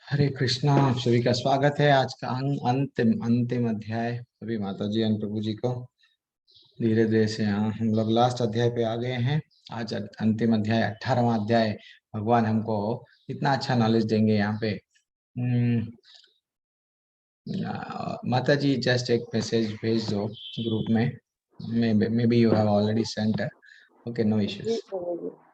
हरे कृष्णा। आप सभी का स्वागत है। आज का अंतिम अंतिम अध्याय। सभी माता जी और प्रभु जी को धीरे धीरे से यहाँ हम लोग लास्ट अध्याय पे आ गए हैं। आज अंतिम अध्याय 18वां अध्याय। भगवान हमको इतना अच्छा नॉलेज देंगे यहाँ पे। माता जी जस्ट एक मैसेज भेज दो ग्रुप में। Maybe you have already sent. Okay, no issues.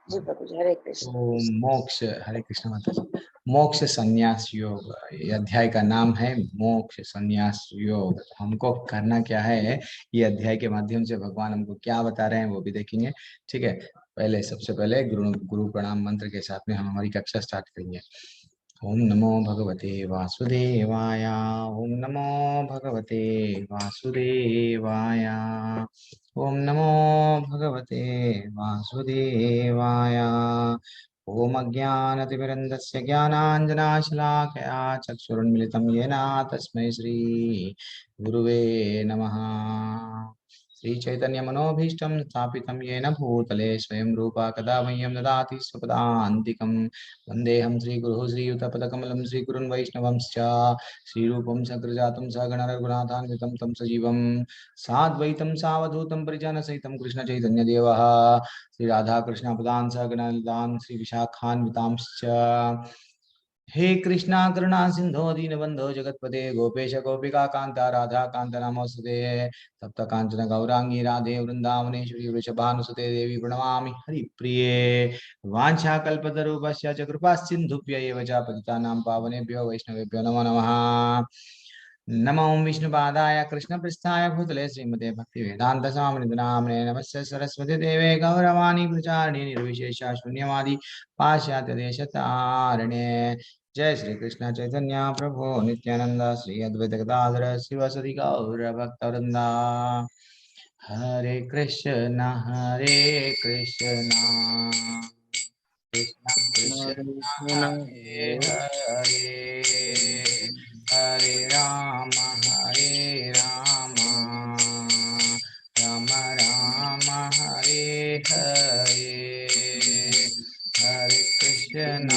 प्रभु जी, हरे कृष्ण। तो मोक्ष, हरे कृष्ण माता जी। मोक्ष संन्यास योग, ये अध्याय का नाम है मोक्ष संन्यास योग। हमको करना क्या है, ये अध्याय के माध्यम से भगवान हमको क्या बता रहे हैं वो भी देखेंगे। ठीक है, पहले सबसे पहले गुरु गुरु प्रणाम मंत्र के साथ में हम हमारी कक्षा स्टार्ट करेंगे। ओम नमो भगवते वासुदेवाय। ओम नमो भगवते वासुदेवाय। ओम नमो भगवते वासुदेवाय। ओम अज्ञानतिमिरन्धस्य ज्ञानाञ्जनाशलाकया चक्षुरुन्मिलितं येन तस्मै श्री गुरुवे नमः। श्री चैतन्य मनोभीष्टं स्थापितं येन भूतले स्वयं रूपा कदा मह्यं ददाति स्वपदान्तिकं। वन्देऽहं श्रीगुरुः श्रीयुतपदकमलं श्रीगुरुन् वैष्णवंश्च श्रीरूपं सकृजातं सगण रघुनाथान्वितं तं सजीवं साद्वैतं सावधूतं परिजनसहितं कृष्णचैतन्यदेवः श्री राधा कृष्ण पदान् सगण ललितान् श्री विशाखान्वितांश्च। हे कृष्णा करुणा सिंधो दीनबंधो जगतपते गोपेश गोपिका कांता राधा कांत नमोस्तुते। तप्त कांचन गौरांगी राधे वृंदावनेश्वरी वृषभानुसुते देवी प्रणमामि हरिप्रिये। वाञ्छाकल्पतरुभ्यश्च च कृपा सिन्धुभ्य एव च पतितानां पावनेभ्यो वैष्णवेभ्यो नमो नमः। नमो विष्णुपादाय कृष्णपृष्ठाय भूतले श्रीमते भक्तिवेदांत स्वामिनिधि नाम्ने नमस्ते सरस्वती देवे गौरवाणी प्रचारिणे निर्विशेष शून्यवादी पाश्चात्य देशतारिणे। जय श्री कृष्ण चैतन्य प्रभु नित्यानंद श्री अद्वैत गदाधर श्रीवासदि गौर भक्तवृंदा। हरे कृष्ण कृष्ण कृष्ण हरे हरे, हरे राम राम राम हरे हरे। हरे कृष्ण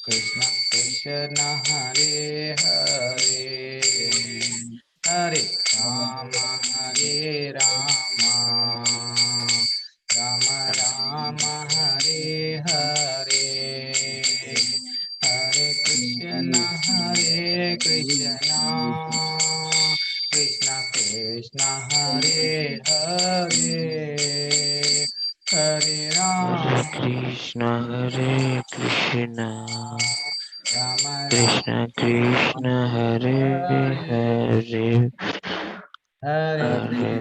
कृष्ण कृष्ण हरे हरे, हरे राम राम राम हरे हरे। हरे कृष्ण कृष्ण कृष्ण हरे हरे, हरे Hare Ram Krishna, Hare Krishna, Ram Krishna Ram Krishna, Hare Hare, हरे Hare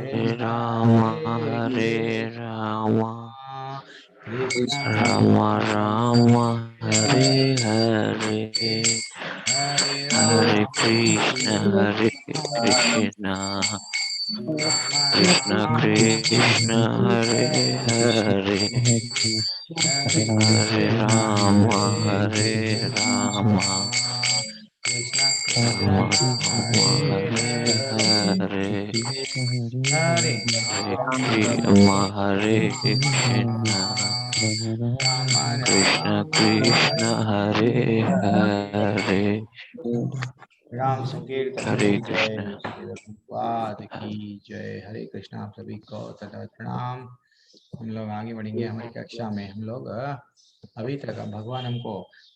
Krishna Rama, Hare Rama, Krishna Rama Rama, Hare Hare, हरे Hare Ram Krishna, Hare Krishna, Krishna Krishna, Hare Hare. हरे Hare Krishna Rama, Hare Rama, Krishna Rama Rama, हरे Hare Hare, हरे Hare Ram Krishna, Hare Krishna, Ram Krishna हरे Krishna, Hare Hare, Ram संकीर्तन की Hare जय, Krishna. Shri रघुपाद की जय। हरे कृष्णा। आप सभी को तथा प्रणाम। हम लोग आगे बढ़ेंगे हमारी कक्षा में। हम लोग अभी तक भगवान हमको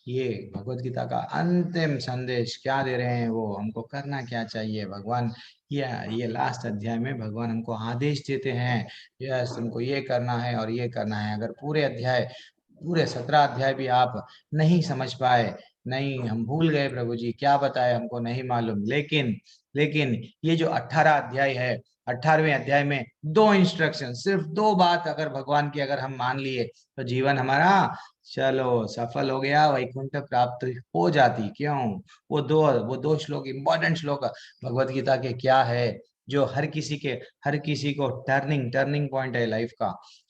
ये भगवत गीता का अंतिम संदेश क्या दे रहे हैं, वो हमको करना क्या चाहिए। भगवान ये लास्ट अध्याय में भगवान हमको आदेश देते हैं, यस तुमको ये करना है और ये करना है। अगर पूरे अध्याय, पूरे 17 अध्याय भी आप नहीं समझ पाए, नहीं हम भूल गए प्रभु जी क्या बताए हमको नहीं मालूम, लेकिन ये जो 18 अध्याय है, 18वें अध्याय में 2 इंस्ट्रक्शन, सिर्फ 2 बात अगर भगवान की अगर हम मान लिए तो जीवन हमारा चलो सफल हो गया, वैकुंठ प्राप्त हो जाती। क्यों? वो दो श्लोक, इंपॉर्टेंट श्लोक भगवत गीता के क्या है, जो हर किसी को टर्निंग पॉइंट है लाइफ का।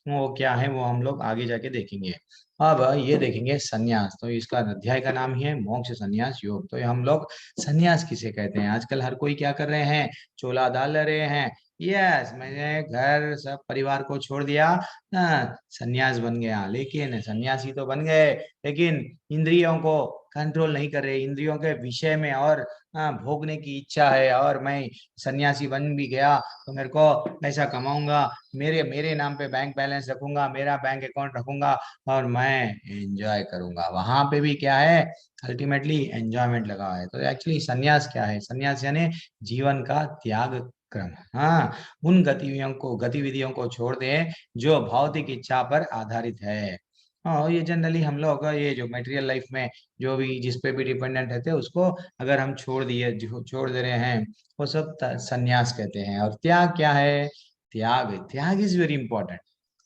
वो क्या है वो हम लोग आगे जाके देखेंगे। अब ये देखेंगे सन्यास। तो इसका अध्याय का नाम ही है मोक्ष सन्यास योग। तो ये हम लोग सन्यास किसे कहते हैं? आजकल हर कोई क्या कर रहे हैं, चोला डाल रहे हैं, यस, मैंने घर सब परिवार को छोड़ दिया, सन्यास बन गया। लेकिन सन्यासी तो बन गए, लेकिन इंद्रियों को कंट्रोल नहीं कर रहे, इंद्रियों के विषय में और भोगने की इच्छा है। और मैं सन्यासी बन भी गया तो मेरे को पैसा कमाऊंगा, मेरे मेरे नाम पे बैंक बैलेंस रखूंगा, मेरा बैंक अकाउंट रखूंगा और मैं एंजॉय करूंगा। वहां पे भी क्या है, अल्टीमेटली एंजॉयमेंट लगा है। तो एक्चुअली सन्यास क्या है? सन्यास यानी जीवन का त्याग क्रम। हाँ, उन गतिविधियों को छोड़ दें जो भौतिक इच्छा पर आधारित है। हाँ, ये जनरली हम लोग ये जो मटेरियल लाइफ में जो भी जिस पे भी डिपेंडेंट रहते हैं उसको अगर हम छोड़ दे रहे हैं, वो सब सन्यास कहते हैं। और त्याग क्या है? त्याग त्याग इज वेरी इंपॉर्टेंट।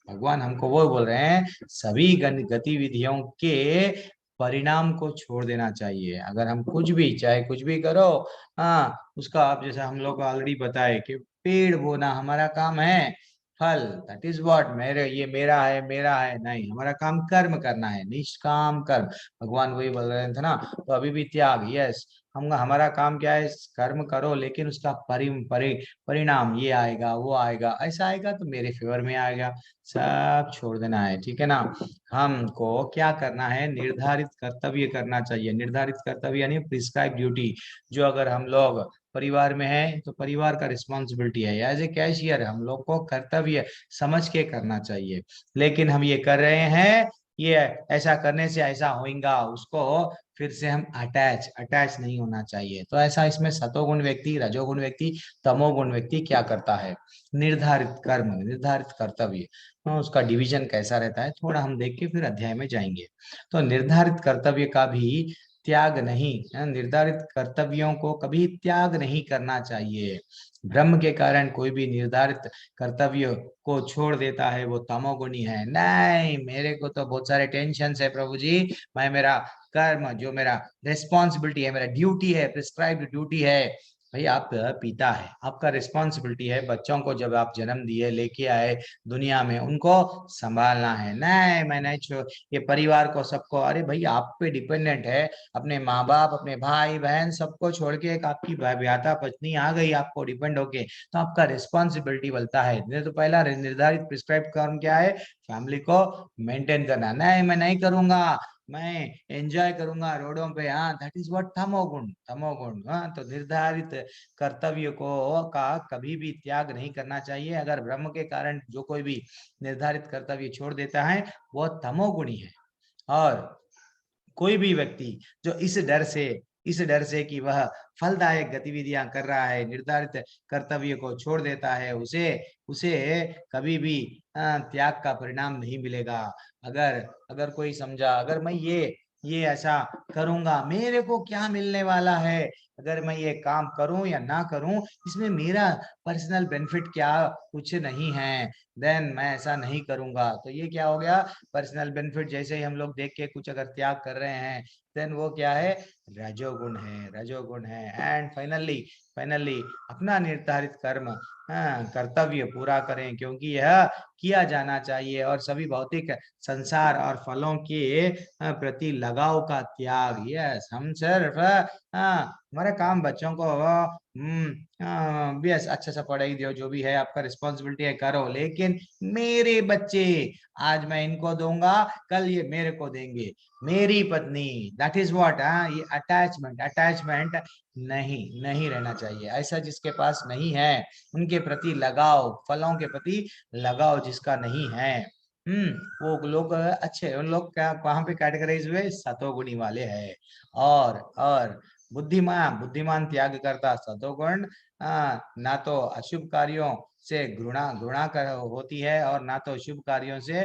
भगवान हमको वो बोल रहे हैं, सभी गतिविधियों के परिणाम को छोड़ देना चाहिए। अगर हम कुछ भी चाहे कुछ भी करो, हाँ, उसका आप जैसा हम लोग को ऑलरेडी बताए कि पेड़ बोना हमारा काम है, फल दैट इज व्हाट, मेरे ये मेरा है नहीं, हमारा काम कर्म करना है, निष्काम कर्म। भगवान वही बोल रहे थे ना। तो अभी भी त्याग, यस, हम हमारा काम क्या है? कर्म करो, लेकिन उसका परिणाम ये आएगा वो आएगा, ऐसा आएगा तो मेरे फेवर में आएगा, सब छोड़ देना है। ठीक है ना? हमको क्या करना है? निर्धारित कर्तव्य करना चाहिए। निर्धारित कर्तव्य यानी प्रिस्क्राइब ड्यूटी। जो अगर हम लोग परिवार में है तो परिवार का रिस्पॉन्सिबिलिटी है, एज ए कैशियर हम लोग को कर्तव्य समझ के करना चाहिए। लेकिन हम ये कर रहे हैं, ये ऐसा करने से ऐसा होगा, उसको फिर से हम अटैच नहीं होना चाहिए। तो ऐसा इसमें सतोगुण व्यक्ति, रजोगुण व्यक्ति, तमोगुण व्यक्ति क्या करता है? निर्धारित कर्म, निर्धारित कर्तव्य, उसका डिवीजन कैसा रहता है थोड़ा हम देख के फिर अध्याय में जाएंगे। तो निर्धारित कर्तव्य का भी त्याग नहीं, निर्धारित कर्तव्यों को कभी त्याग नहीं करना चाहिए। ब्रह्म के कारण कोई भी निर्धारित कर्तव्य को छोड़ देता है वो तमोगुणी है। नहीं, मेरे को तो बहुत सारे टेंशन है प्रभु जी, मैं मेरा कर्म जो मेरा रिस्पॉन्सिबिलिटी है, मेरा ड्यूटी है, प्रिस्क्राइब्ड ड्यूटी है। भाई आप पिता है, आपका रिस्पॉन्सिबिलिटी है, बच्चों को जब आप जन्म दिए लेके आए दुनिया में, उनको संभालना है। नहीं, मैं नहीं छोड़, ये परिवार को सबको, अरे भाई आप पे डिपेंडेंट है, अपने माँ बाप, अपने भाई बहन सबको छोड़ के एक आपकी ब्याता पत्नी आ गई आपको डिपेंड होके, तो आपका रिस्पॉन्सिबिलिटी बनता है। नहीं तो पहला निर्धारित प्रिस्क्राइब कर्म क्या है? फैमिली को मेंटेन करना। नहीं, मैं नहीं करूंगा, मैं एंजॉय करूंगा रोडों पे, हाँ, दैट इज व्हाट तमोगुण। तमोगुण, हाँ। तो निर्धारित कर्तव्य को का कभी भी त्याग नहीं करना चाहिए। अगर ब्रह्म के कारण जो कोई भी निर्धारित कर्तव्य छोड़ देता है वो तमोगुणी है। और कोई भी व्यक्ति जो इस डर से कि वह फलदायक गतिविधियां कर रहा है, निर्धारित कर्तव्य को छोड़ देता है, उसे उसे कभी भी त्याग का परिणाम नहीं मिलेगा। अगर अगर कोई समझा, अगर मैं ये ऐसा करूंगा मेरे को क्या मिलने वाला है, अगर मैं ये काम करूं या ना करूं इसमें मेरा पर्सनल बेनिफिट क्या, कुछ नहीं है, देन मैं ऐसा नहीं करूंगा। तो ये क्या हो गया? पर्सनल बेनिफिट जैसे ही हम लोग देख के कुछ अगर त्याग कर रहे हैं, देन वो क्या है? रजोगुण है, रजोगुण है। एंड फाइनली अपना निर्धारित कर्म, कर्तव्य पूरा करें, क्योंकि यह किया जाना चाहिए। और सभी भौतिक संसार और फलों के प्रति लगाव का त्याग। यस, हम सिर्फ हमारा काम बच्चों को बस अच्छा सा पढ़ाई दो, जो भी है आपका रिस्पॉन्सिबिलिटी है करो, लेकिन मेरे बच्चे आज मैं इनको दूंगा, कल ये मेरे को देंगे, मेरी पत्नी, दैट इज व्हाट, ये अटैचमेंट नहीं रहना चाहिए। ऐसा जिसके पास नहीं है, उनके प्रति लगाव, फलों के प्रति लगाव जिसका नहीं है, वो लोग अच्छे, उन लोग क्या वहां पे कैटेगराइज हुए? सतोगुणी वाले है। और बुद्धिमान त्याग करता सतोगुण, ना तो अशुभ कार्यों से घृणा घृणा कर होती है और ना तो शुभ कार्यों से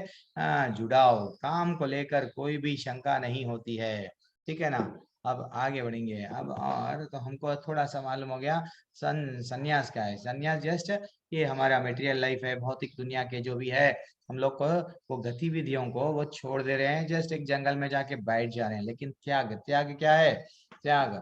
जुड़ाव, काम को लेकर कोई भी शंका नहीं होती है। ठीक है ना? अब आगे बढ़ेंगे। अब और तो हमको थोड़ा सा मालूम हो गया सन्यास क्या है। सन्यास जस्ट ये हमारा मटेरियल लाइफ है, भौतिक दुनिया के जो भी है हम लोग को वो गतिविधियों को वो छोड़ दे रहे हैं, जस्ट एक जंगल में जाके बैठ जा रहे हैं। लेकिन त्याग, त्याग क्या है? त्याग,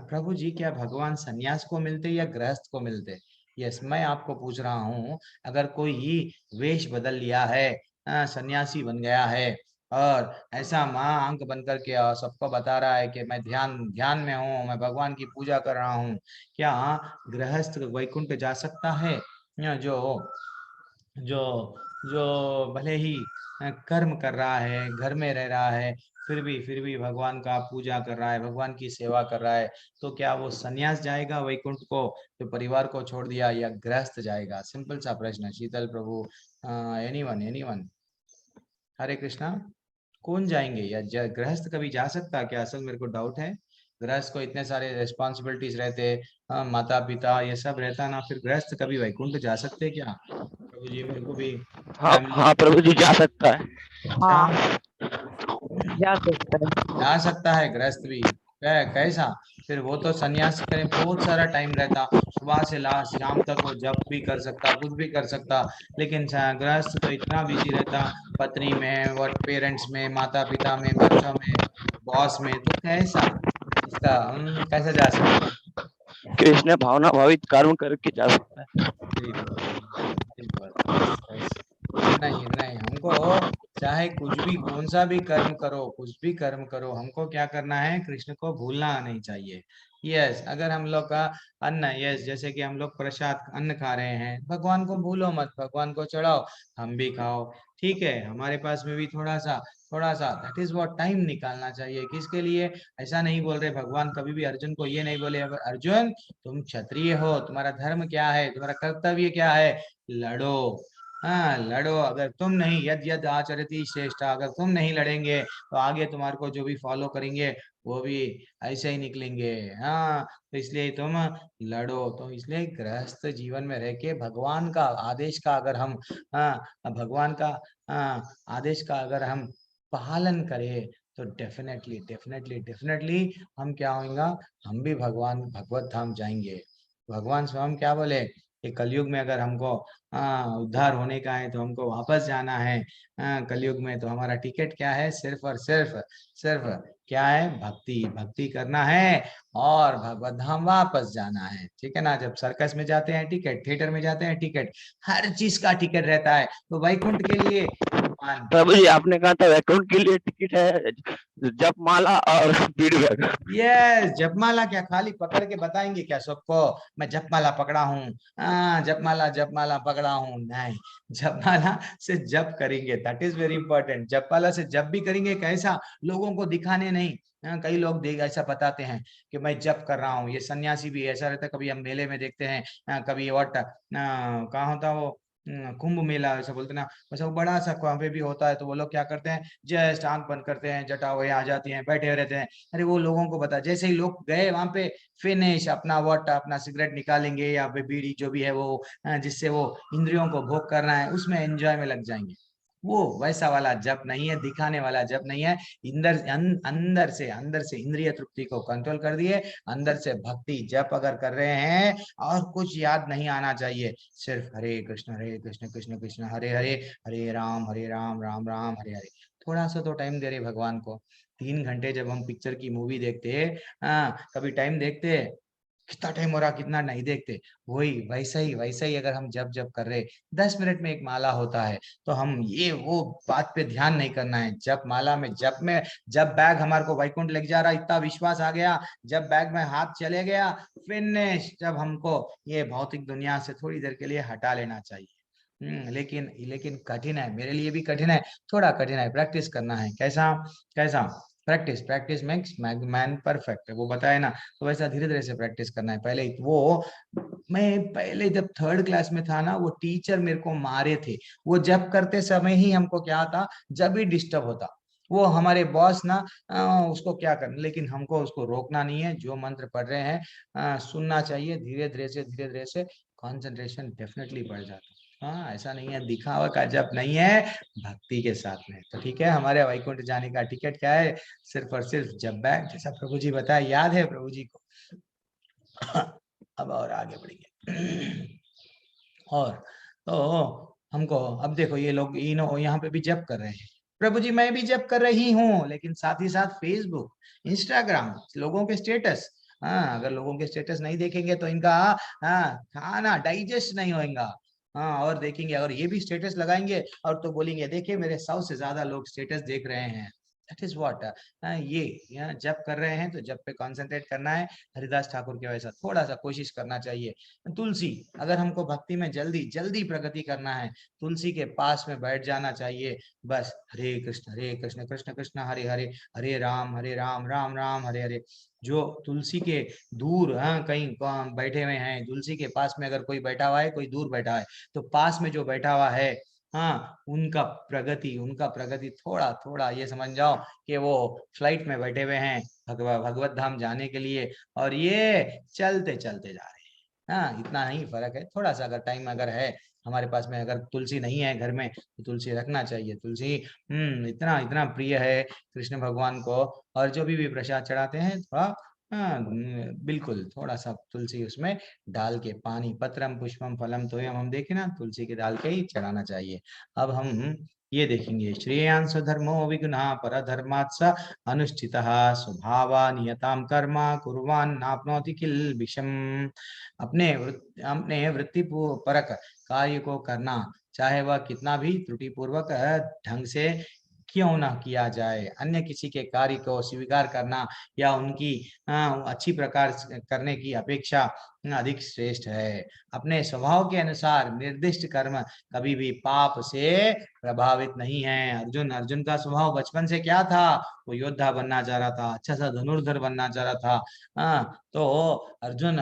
प्रभु जी क्या भगवान सन्यास को मिलते या गृहस्थ को मिलते? यस, मैं आपको पूछ रहा हूँ, अगर कोई वेश बदल लिया है, सन्यासी बन गया है और ऐसा माँ अंक बन करके सबको बता रहा है कि मैं ध्यान ध्यान में हूँ, मैं भगवान की पूजा कर रहा हूँ, क्या गृहस्थ वैकुंठ जा सकता है? जो जो जो भले ही कर्म कर रहा है, घर में रह रहा है, फिर भी भगवान का पूजा कर रहा है, भगवान की सेवा कर रहा है, तो क्या वो सन्यास जाएगा वैकुंठ को, तो परिवार को छोड़ दिया, या गृहस्थ जाएगा? सिंपल सा प्रश्न। शीतल प्रभु, एनीवन एनीवन? हरे कृष्णा। कौन जाएंगे? या गृहस्थ कभी जा सकता क्या? असल मेरे को डाउट है। गृहस्थ को इतने सारे रिस्पॉन्सिबिलिटीज रहते, माता पिता ये सब रहता ना, फिर गृहस्थ कभी वैकुंठ जा सकते क्या? प्रभु जी मेरे को भी हाँ फैमिली। हाँ प्रभु जी जा सकता है। हाँ अच्छा, जा सकता है। जा सकता है गृहस्थ भी? कैसा? फिर वो तो सन्यास करें, बहुत सारा टाइम रहता, सुबह से लास्ट शाम तक वो जब भी कर सकता, कुछ भी कर सकता। लेकिन गृहस्थ तो इतना बिजी रहता, पत्नी में, वर्क, पेरेंट्स में, माता पिता में, बच्चों में, बॉस में, तो कैसा इसका कैसे जा सकता? कृष्ण भावना भावित कर्म करके जा सकता है। नहीं नहीं, हमको चाहे कुछ भी, कौन सा भी कर्म करो, कुछ भी कर्म करो, हमको क्या करना है? कृष्ण को भूलना नहीं चाहिए। यस, अगर हम लोग का अन्न, यस, जैसे कि हम लोग प्रसाद अन्न खा रहे हैं, भगवान को भूलो मत, भगवान को चढ़ाओ, हम भी खाओ। ठीक है, हमारे पास में भी थोड़ा सा दैट इज व्हाट टाइम निकालना चाहिए। किसके लिए? ऐसा नहीं बोल रहे भगवान, कभी भी अर्जुन को ये नहीं बोले, अगर अर्जुन तुम क्षत्रिय हो, तुम्हारा धर्म क्या है, तुम्हारा कर्तव्य क्या है, लड़ो। हाँ लड़ो, अगर तुम नहीं, यद यद आचरति श्रेष्ठ, अगर तुम नहीं लड़ेंगे तो आगे तुम्हारे को जो भी फॉलो करेंगे वो भी ऐसे ही निकलेंगे। हाँ, तो इसलिए तुम लड़ो। तो इसलिए गृहस्थ जीवन में रह के भगवान का आदेश का अगर हम, भगवान का आदेश का अगर हम पालन करें, तो डेफिनेटली डेफिनेटली डेफिनेटली हम क्या होगा? हम भी भगवान भगवत धाम जाएंगे। भगवान स्वयं क्या बोले कि कलयुग में अगर हमको उद्धार होने का है, तो हमको वापस जाना है। कलयुग में तो हमारा टिकट क्या है? सिर्फ और सिर्फ क्या है? भक्ति, भक्ति करना है और भगवत धाम वापस जाना है। ठीक है ना? जब सर्कस में जाते हैं टिकट, थिएटर में जाते हैं टिकट, हर चीज का टिकट रहता है। तो वैकुंठ के लिए भगवान, प्रभु जी आपने कहा था वैकुंठ के लिए टिकट है जपमाला और बीड़ी बैग। यस, जपमाला क्या खाली पकड़ के बताएंगे क्या सबको? मैं जपमाला पकड़ा हूँ, जपमाला जपमाला पकड़ा हूँ? नहीं, जपमाला से जप करेंगे, दैट इज वेरी इंपॉर्टेंट। जपमाला से जप भी करेंगे, कैसा? लोगों को दिखाने नहीं। कई लोग देख ऐसा बताते हैं कि मैं जप कर रहा हूँ, ये सन्यासी भी ऐसा रहता है। कभी हम मेले में देखते हैं, कभी वट कहाँ होता है वो, कुंभ मेला ऐसा बोलते हैं ना, वैसा वो बड़ा सा वहाँ पे भी होता है। तो वो लोग क्या करते हैं? जस्ट आंख बंद करते हैं, जटा वही आ जाती हैं, बैठे रहते हैं। अरे वो लोगों को बता, जैसे ही लोग गए वहां पे, फिनिश, अपना वट, अपना सिगरेट निकालेंगे या फिर बीड़ी जो भी है वो, जिससे वो इंद्रियों को भोग करना है, उसमें एंजॉय में लग जाएंगे। वो वैसा वाला जप नहीं है, दिखाने वाला जप नहीं है। अंदर से इंद्रिय तृप्ति को कंट्रोल कर दिए, अंदर से भक्ति जप अगर कर रहे हैं, और कुछ याद नहीं आना चाहिए, सिर्फ हरे कृष्ण कृष्ण कृष्ण हरे हरे, हरे राम राम राम हरे हरे। थोड़ा सा तो टाइम दे रहे भगवान को। 3 घंटे जब हम पिक्चर की मूवी देखते हैं, कभी टाइम देखते हैं? कितना टाइम हो रहा, कितना नहीं देखते। वही वैसा ही अगर हम जब जब कर रहे, 10 मिनट में एक माला होता है, तो हम ये वो बात पे ध्यान नहीं करना है। जब माला में, जब में, जब बैग हमारे को वैकुंठ लग जा रहा, इतना विश्वास आ गया, जब बैग में हाथ चले गया, फिनिश। जब हमको ये भौतिक दुनिया से थोड़ी देर के लिए हटा लेना चाहिए। लेकिन लेकिन कठिन है, मेरे लिए भी कठिन है, थोड़ा कठिन है, प्रैक्टिस करना है। कैसा? कैसा? Practice, practice makes man perfect, वो बताए ना। तो वैसा धीरे धीरे से प्रैक्टिस करना है। पहले वो, मैं पहले जब 3rd क्लास में था ना, वो टीचर मेरे को मारे थे। वो जब करते समय ही हमको क्या था, जब भी डिस्टर्ब होता, वो हमारे बॉस ना, उसको क्या करना, लेकिन हमको उसको रोकना नहीं है। जो मंत्र पढ़ रहे हैं, सुनना चाहिए, धीरे धीरे से कंसंट्रेशन डेफिनेटली बढ़ जाता है। हाँ, ऐसा नहीं है, दिखावा का जप नहीं है, भक्ति के साथ में। तो ठीक है, हमारे वैकुंठ जाने का टिकट क्या है? सिर्फ और सिर्फ जब बैग, जैसा प्रभु जी बताया, याद है प्रभु जी को? अब और आगे बढ़ेंगे। और तो हमको, अब देखो ये लोग इनो यहाँ पे भी जप कर रहे हैं। प्रभु जी मैं भी जप कर रही हूँ, लेकिन साथ ही साथ फेसबुक, इंस्टाग्राम, लोगों के स्टेटस, अगर लोगों के स्टेटस नहीं देखेंगे तो इनका खाना डाइजेस्ट नहीं होगा। और देखेंगे, और ये भी स्टेटस लगाएंगे, और तो बोलेंगे देखिए मेरे 100 से ज्यादा लोग स्टेटस देख रहे हैं। दैट इज व्हाट ये जप कर रहे हैं तो जप पे कंसंट्रेट करना है। हरिदास ठाकुर के वैसा थोड़ा सा कोशिश करना चाहिए। तुलसी, अगर हमको भक्ति में जल्दी जल्दी प्रगति करना है, तुलसी के पास में बैठ जाना चाहिए। बस हरे कृष्ण कृष्ण कृष्ण हरे हरे, हरे राम राम राम हरे हरे। जो तुलसी के दूर कहीं बैठे हुए हैं, तुलसी के पास में अगर कोई बैठा हुआ है, कोई दूर बैठा है, तो पास में जो बैठा हुआ है, उनका प्रगति थोड़ा थोड़ा ये समझ जाओ कि वो फ्लाइट में बैठे हुए हैं भगवत धाम जाने के लिए, और ये चलते चलते जा रहे हैं। इतना ही फर्क है। थोड़ा सा अगर टाइम अगर है हमारे पास में, अगर तुलसी नहीं है घर में तो तुलसी रखना चाहिए। तुलसी इतना इतना प्रिय है कृष्ण भगवान को। और जो भी प्रसाद चढ़ाते हैं, थोड़ा बिल्कुल थोड़ा सा तुलसी उसमें डाल के, पानी पत्रम पुष्पम फलम तोयम, हम देखे ना, तुलसी के डाल के ही चढ़ाना चाहिए। अब हम ये देखेंगे, श्रेयांश धर्मो विगुना पर धर्मात् स अनुष्ठितः स्वभावा नियताम कर्मा कुर्वान नाप्नोति किल विषम। अपने वृत्ति परक कार्य को करना, चाहे वह कितना भी त्रुटिपूर्वक ढंग से क्यों ना किया जाए। अन्य किसी के कार्य को स्वीकार करना या उनकी अच्छी प्रकार करने की अपेक्षा अधिक श्रेष्ठ है। अपने स्वभाव के अनुसार निर्दिष्ट कर्म कभी भी पाप से प्रभावित नहीं है। अर्जुन का स्वभाव बचपन से क्या था? वो योद्धा बनना चाह रहा था, अच्छा सा धनुर्धर बनना चाह रहा था। तो अर्जुन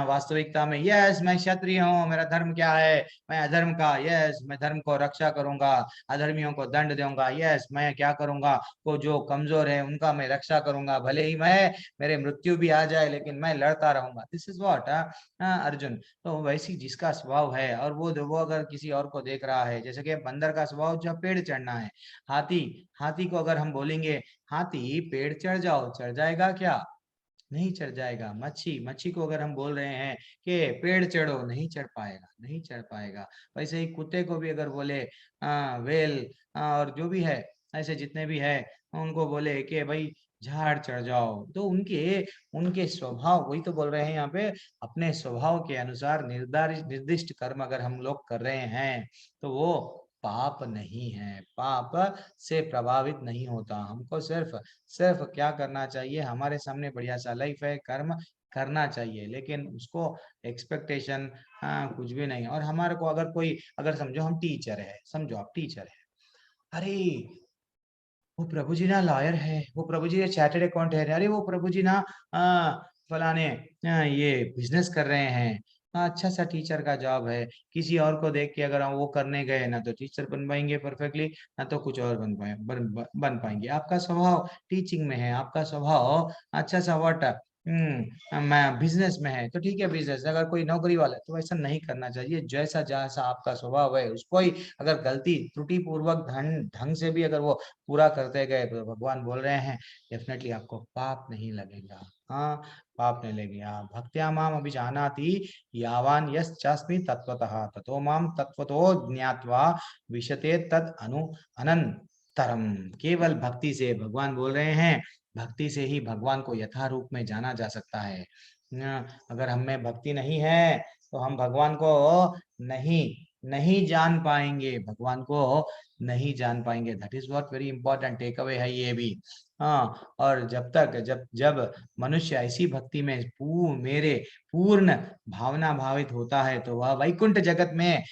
वास्तविकता में, यस मैं क्षत्रिय हूँ, मेरा धर्म क्या है, मैं अधर्म का, यस मैं धर्म को रक्षा करूंगा, अधर्मियों को दंड दूंगा, यस मैं क्या करूंगा, वो जो कमजोर है उनका मैं रक्षा करूंगा, भले ही मेरे मृत्यु भी आ जाए लेकिन मैं लड़ता रहूंगा। This is what Arjun. तो वैसी जिसका स्वभाव है, और वो अगर किसी और को देख रहा है, जैसे कि बंदर का स्वभाव जो पेड़ चढ़ना है, हाथी हाथी को अगर हम बोलेंगे हाथी पेड़ चढ़ जाओ, चढ़ जाएगा क्या? नहीं चढ़ जाएगा। मच्छी मच्छी को अगर हम बोल रहे हैं कि पेड़ चढ़ो, नहीं चढ़ पाएगा, नहीं चढ़ पाएगा। वैसे ही कुत्ते को भी अगर बोले, वेल और जो भी है, ऐसे जितने भी है, उनको बोले कि भाई झाड़ चढ़ जाओ, तो उनके उनके स्वभाव, वही तो बोल रहे हैं यहाँ पे, अपने स्वभाव के अनुसार निर्धारित निर्दिष्ट कर्म अगर हम लोग कर रहे हैं तो वो पाप नहीं है, पाप से प्रभावित नहीं होता। हमको सिर्फ सिर्फ क्या करना चाहिए, हमारे सामने बढ़िया सा लाइफ है, कर्म करना चाहिए, लेकिन उसको एक्सपेक्टेशन कुछ भी नहीं। और हमारे को अगर कोई, अगर समझो हम टीचर है, समझो आप टीचर है, अरे वो प्रभु जी ना लॉयर है, वो प्रभु जी चार्टर्ड अकाउंट है, अरे वो प्रभु जी ना फलाने ये बिजनेस कर रहे हैं, अच्छा सा टीचर का जॉब है। किसी और को देख के अगर हम वो करने गए ना, तो टीचर बन पाएंगे परफेक्टली, ना तो कुछ और बन पाएंगे। आपका स्वभाव टीचिंग में है, आपका स्वभाव अच्छा सा व्हाट मैं बिजनेस में है, तो ठीक है बिजनेस। अगर कोई नौकरी वाला है तो ऐसा नहीं करना चाहिए। जैसा जैसा आपका स्वभाव है उसको ही अगर गलती त्रुटि पूर्वक ढंग से भी अगर वो पूरा करते गए, तो भगवान बोल रहे हैं डेफिनेटली आपको पाप नहीं लगेगा। हाँ, पाप नहीं लगेगा। भक्त्या माम अभिजानाति यावान यश्चास्मि तत्वतः ततो माम तत्वतो ज्ञात्वा विशते तद अनंतरम। केवल भक्ति से, भगवान बोल रहे हैं, भक्ति से ही भगवान को यथा रूप में जाना जा सकता है। अगर हम में भक्ति नहीं है तो हम भगवान को नहीं नहीं जान पाएंगे, भगवान को नहीं जान पाएंगे। That is what very important takeaway है ये भी। और जब तक जब जब मनुष्य ऐसी भक्ति में मेरे पूर्ण भावना भावित होता है, तो वह वैकुंठ जगत में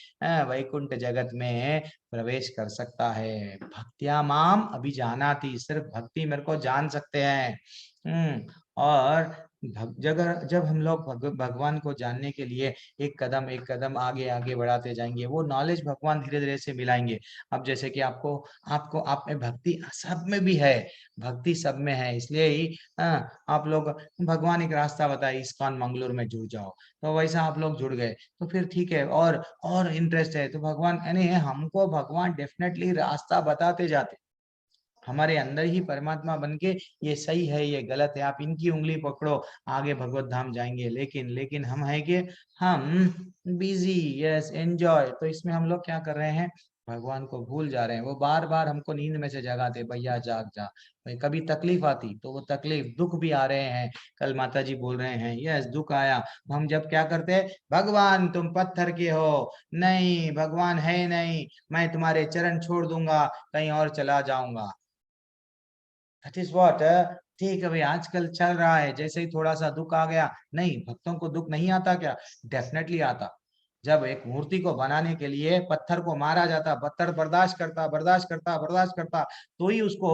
वैकुंठ जगत में प्रवेश कर सकता है। भक्त्या माम अभिजानाति, सिर्फ भक्ति मेरे को जान सकते हैं। और जब हम लोग भगवान को जानने के लिए एक कदम आगे आगे बढ़ाते जाएंगे, वो नॉलेज भगवान धीरे धीरे से मिलाएंगे। अब जैसे कि आपको आपको आप में भक्ति सब में भी है, भक्ति सब में है, इसलिए ही आप लोग, भगवान एक रास्ता बताए, इस्कॉन मंगलुरु में जुड़ जाओ, तो वैसा आप लोग जुड़ गए तो फिर ठीक है। और इंटरेस्ट है तो भगवान, यानी हमको भगवान डेफिनेटली रास्ता बताते जाते, हमारे अंदर ही परमात्मा बन के, ये सही है ये गलत है, आप इनकी उंगली पकड़ो, आगे भगवत धाम जाएंगे। लेकिन हम है कि हम बिजी, यस एंजॉय, तो इसमें हम लोग क्या कर रहे हैं, भगवान को भूल जा रहे हैं। वो बार बार हमको नींद में से जगाते, भैया जाग जा। भाई कभी तकलीफ आती तो वो तकलीफ, दुख भी आ रहे हैं, कल माता जी बोल रहे हैं, यस दुख आया, तो हम जब क्या करते हैं, भगवान तुम पत्थर के हो, नहीं भगवान है नहीं, मैं तुम्हारे चरण छोड़ दूंगा, कहीं और चला जाऊंगा। That is what takeaway आजकल चल रहा है। जैसे ही थोड़ा सा दुख आ गया, नहीं, भक्तों को दुख नहीं आता क्या? डेफिनेटली आता। जब एक मूर्ति को बनाने के लिए पत्थर को मारा जाता, पत्थर बर्दाश्त करता बर्दाश्त करता बर्दाश्त करता, तो ही उसको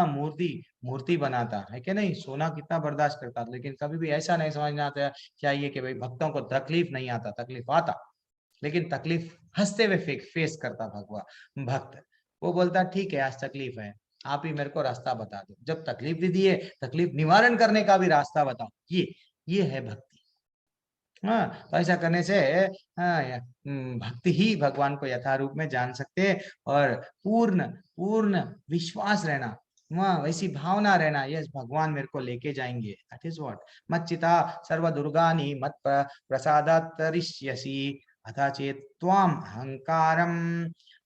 मूर्ति मूर्ति बनाता है कि नहीं। सोना कितना बर्दाश्त करता, लेकिन कभी भी ऐसा नहीं समझना आता चाहिए कि भाई भक्तों को तकलीफ नहीं आता, तकलीफ आता, लेकिन तकलीफ हंसते हुए फेस करता भगवान भक्त। वो बोलता ठीक है, आज तकलीफ है, आप ही मेरे को रास्ता बता दो। जब तकलीफ भी दिए, तकलीफ निवारण करने का भी रास्ता बताओ। ये है भक्ति। हाँ, तो ऐसा करने से भक्ति ही भगवान को यथारूप में जान सकते हैं, और पूर्ण पूर्ण विश्वास रहना, वैसी भावना रहना, यस भगवान मेरे को लेके जाएंगे। दैट इज व्हाट मच्चिता सर्व दुर्गानि मत प्रसादात् तरिष्यसि अथा चेत त्वाम अहंकारम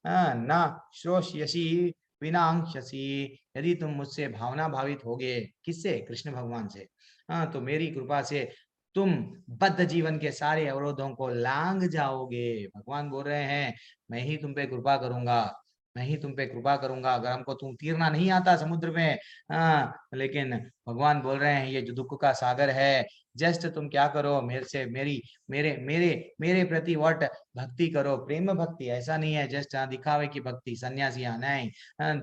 न श्रोष्यसि विनांक्षसि। यदि तुम मुझसे भावना भावित होगे, किससे? कृष्ण भगवान से। तो मेरी कृपा से तुम बद्ध जीवन के सारे अवरोधों को लांग जाओगे। भगवान बोल रहे हैं मैं ही तुम पे कृपा करूंगा, मैं ही तुम पे कृपा करूंगा। अगर हमको तुम तीरना नहीं आता समुद्र में, लेकिन भगवान बोल रहे हैं ये जो दुख का सागर है, जस्ट तुम क्या करो, मेरे से मेरी मेरे मेरे मेरे प्रति व्हाट भक्ति करो, प्रेम भक्ति। ऐसा नहीं है जस्ट दिखावे की भक्ति, सन्यासी नहीं,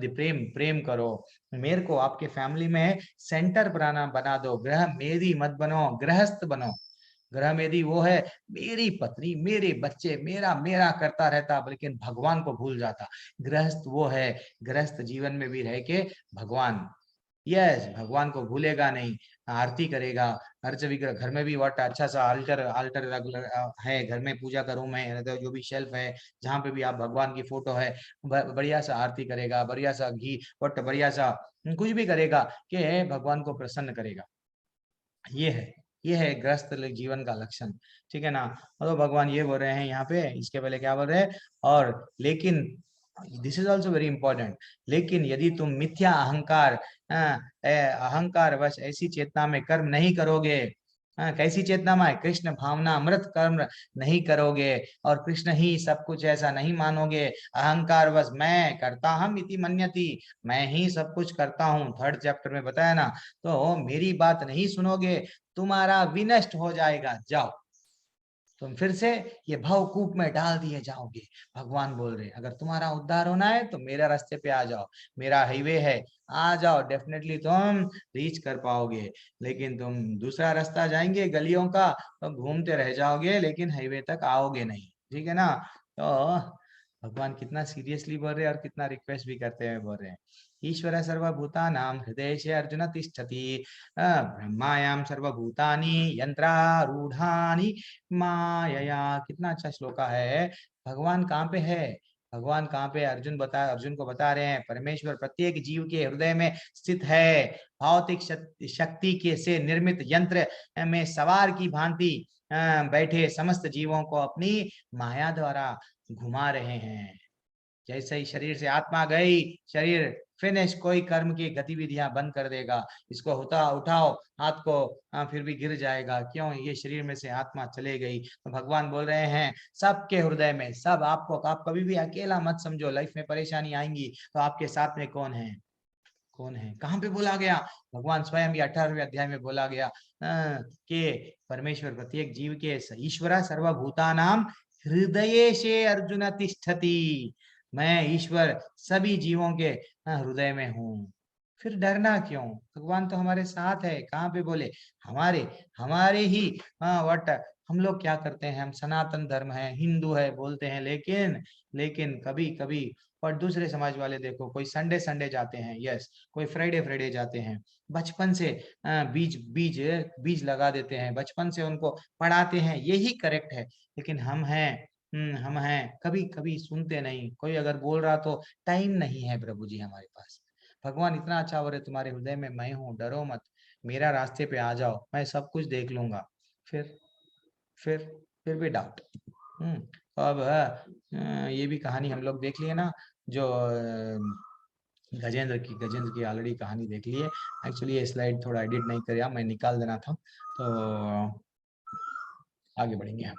प्रेम प्रेम करो। मेरे को आपके फैमिली में सेंटर बना दो। ग्रह मेदी मत बनो, गृहस्थ बनो। ग्रह मेदी वो है मेरी पत्नी मेरे बच्चे मेरा मेरा करता रहता, लेकिन भगवान को भूल जाता। गृहस्थ वो है, गृहस्थ जीवन में भी रह के भगवान, यस भगवान को भूलेगा नहीं, आरती करेगा। अर्च विग्रह घर में भी व्हाट अच्छा सा अल्टर अल्टर है, घर में पूजा का रूम है, जो भी शेल्फ है जहाँ पे भी आप भगवान की फोटो है, बढ़िया सा आरती करेगा, बढ़िया सा घी व्हाट बढ़िया सा कुछ भी करेगा कि भगवान को प्रसन्न करेगा। ये है गृहस्थ जीवन का लक्षण, ठीक है ना। तो भगवान ये बोल रहे हैं यहाँ पे, इसके पहले क्या बोल रहे हैं, और लेकिन this is also very important, लेकिन यदि तुम मिथ्या अहंकार अहंकार वश ऐसी चेतना में कर्म नहीं करोगे, कैसी चेतना में? कृष्ण भावना अमृत कर्म नहीं करोगे, और कृष्ण ही सब कुछ ऐसा नहीं मानोगे, अहंकार बस मैं करता हम इति मन्यति, मैं ही सब कुछ करता हूँ, 3rd चैप्टर में बताया ना। तो मेरी बात नहीं सुनोगे, तुम्हारा विनष्ट हो जाएगा, जाओ तुम फिर से ये भवकूप में डाल दिए जाओगे। भगवान बोल रहे अगर तुम्हारा उद्धार होना है तो मेरा रास्ते पे आ जाओ, मेरा हाईवे है, आ जाओ, डेफिनेटली तुम रीच कर पाओगे। लेकिन तुम दूसरा रास्ता जाएंगे गलियों का, तो घूमते रह जाओगे, लेकिन हाईवे तक आओगे नहीं, ठीक है ना। तो भगवान कितना सीरियसली बोल रहे हैं और कितना रिक्वेस्ट भी करते हुए बोल रहे हैं। ईश्वर सर्वभूतानां हृदय से अर्जुन तिष्ठति ब्रह्मायाम सर्वभूतानि यंत्रारूढ़ानि माया। कितना अच्छा श्लोका है। भगवान कहाँ पे है? भगवान कहाँ पे? अर्जुन को बता रहे हैं परमेश्वर प्रत्येक जीव के हृदय में स्थित है। भौतिक शक्ति के से निर्मित यंत्र में सवार की भांति बैठे समस्त जीवों को अपनी माया द्वारा घुमा रहे हैं। जैसे ही शरीर से आत्मा गई, शरीर फिनिश, कोई कर्म की गतिविधियां बंद कर देगा। इसको उठाओ हाथ को, फिर भी गिर जाएगा, क्यों? ये शरीर में से आत्मा चले गई। तो भगवान बोल रहे हैं सबके हृदय में, सब आपको, आप कभी भी अकेला मत समझो। लाइफ में परेशानी आएंगी तो आपके साथ में कौन है? कौन है? कहाँ पे बोला गया? भगवान स्वयं, ये 18वें अध्याय में बोला गया कि परमेश्वर प्रत्येक जीव के, ईश्वर सर्वभूतानां हृदय से अर्जुन तिष्ठति। मैं ईश्वर सभी जीवों के हृदय में हूँ। फिर डरना क्यों? भगवान तो हमारे साथ है। कहाँ पे बोले? हमारे हमारे ही वट हम लोग क्या करते हैं? हम सनातन धर्म है, हिंदू है बोलते हैं, लेकिन कभी कभी, और दूसरे समाज वाले देखो, कोई संडे संडे जाते हैं, यस, कोई फ्राइडे फ्राइडे जाते हैं। बचपन से बीज बीज बीज लगा देते हैं, बचपन से उनको पढ़ाते हैं, यही करेक्ट है। लेकिन हम हैं कभी कभी सुनते नहीं। कोई अगर बोल रहा तो टाइम नहीं है प्रभु जी हमारे पास। भगवान इतना अच्छा हो रहे, तुम्हारे हृदय में मैं हूँ, डरो मत, मेरा रास्ते पे आ जाओ, मैं सब कुछ देख लूंगा। फिर फिर फिर भी डाउट। तो अब ये भी कहानी हम लोग देख लिए ना, जो गजेंद्र की ऑलरेडी कहानी देख ली है। एक्चुअली ये स्लाइड थोड़ा एडिट नहीं किया, मैं निकाल देना था। तो आगे बढ़ेंगे हम।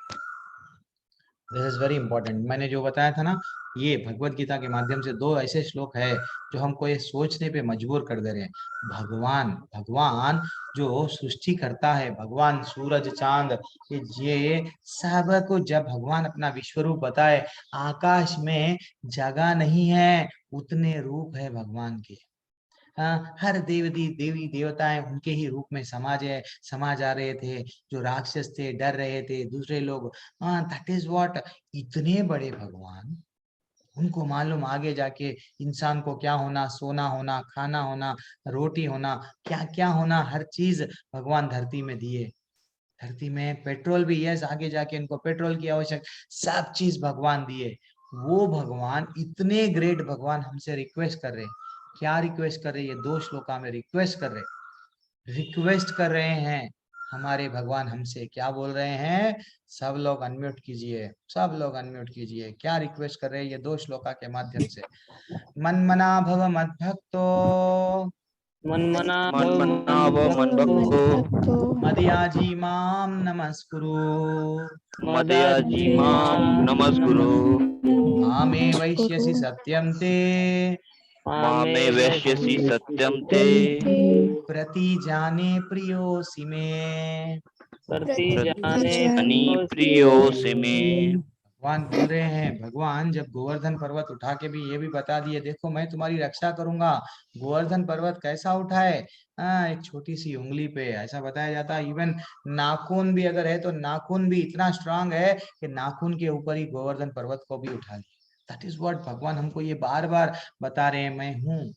This is very important. मैंने जो बताया था ना, ये भगवत गीता के माध्यम से दो ऐसे श्लोक है जो हमको ये सोचने पे मजबूर कर दे रहे हैं। भगवान भगवान जो सृष्टि करता है, भगवान सूरज चांद ये सब को जब भगवान अपना विश्व रूप बताए, आकाश में जगह नहीं है, उतने रूप है भगवान के। हर देवी देवताएं उनके ही रूप में समा जा रहे थे। जो राक्षस थे डर रहे थे, दूसरे लोग, दैट इज व्हाट, इतने बड़े भगवान, उनको मालूम आगे जाके इंसान को क्या होना, सोना होना, खाना होना, रोटी होना, क्या क्या होना, हर चीज भगवान धरती में दिए। धरती में पेट्रोल भी, यस, आगे जाके इनको पेट्रोल की आवश्यक, सब चीज भगवान दिए। वो भगवान, इतने ग्रेट भगवान हमसे रिक्वेस्ट कर रहे हैं। क्या रिक्वेस्ट कर रहे हैं? ये दो श्लोका में रिक्वेस्ट कर रहे हैं हमारे भगवान हमसे। क्या बोल रहे हैं? सब लोग अनम्यूट कीजिए, सब लोग अनम्यूट कीजिए। क्या रिक्वेस्ट कर रहे हैं ये दो श्लोका के माध्यम से? मन्मना भव मद्भक्तो मन्मना मन भव मना व मन मन्मत्तो भक्तो मदयाजी माम नमस्कुरु मदयाजी माम नमस्कुरु मामे वैश्यसि सत्यम ते मामे वैश्यसि सत्यम ते प्रतिजाने प्रियोऽसि मे। प्रति जाने जानी प्रियोऽसि मे। भगवान बोल रहे हैं, भगवान जब गोवर्धन पर्वत उठा के भी ये भी बता दिए, देखो मैं तुम्हारी रक्षा करूंगा। गोवर्धन पर्वत कैसा उठाए? एक छोटी सी उंगली पे, ऐसा बताया जाता है। इवन नाखून भी अगर है तो नाखून भी इतना स्ट्रांग है कि नाखून के ऊपर ही गोवर्धन पर्वत को भी उठा लिया। दैट इज व्हाट भगवान हमको ये बार बार बता रहे हैं, मैं हूँ।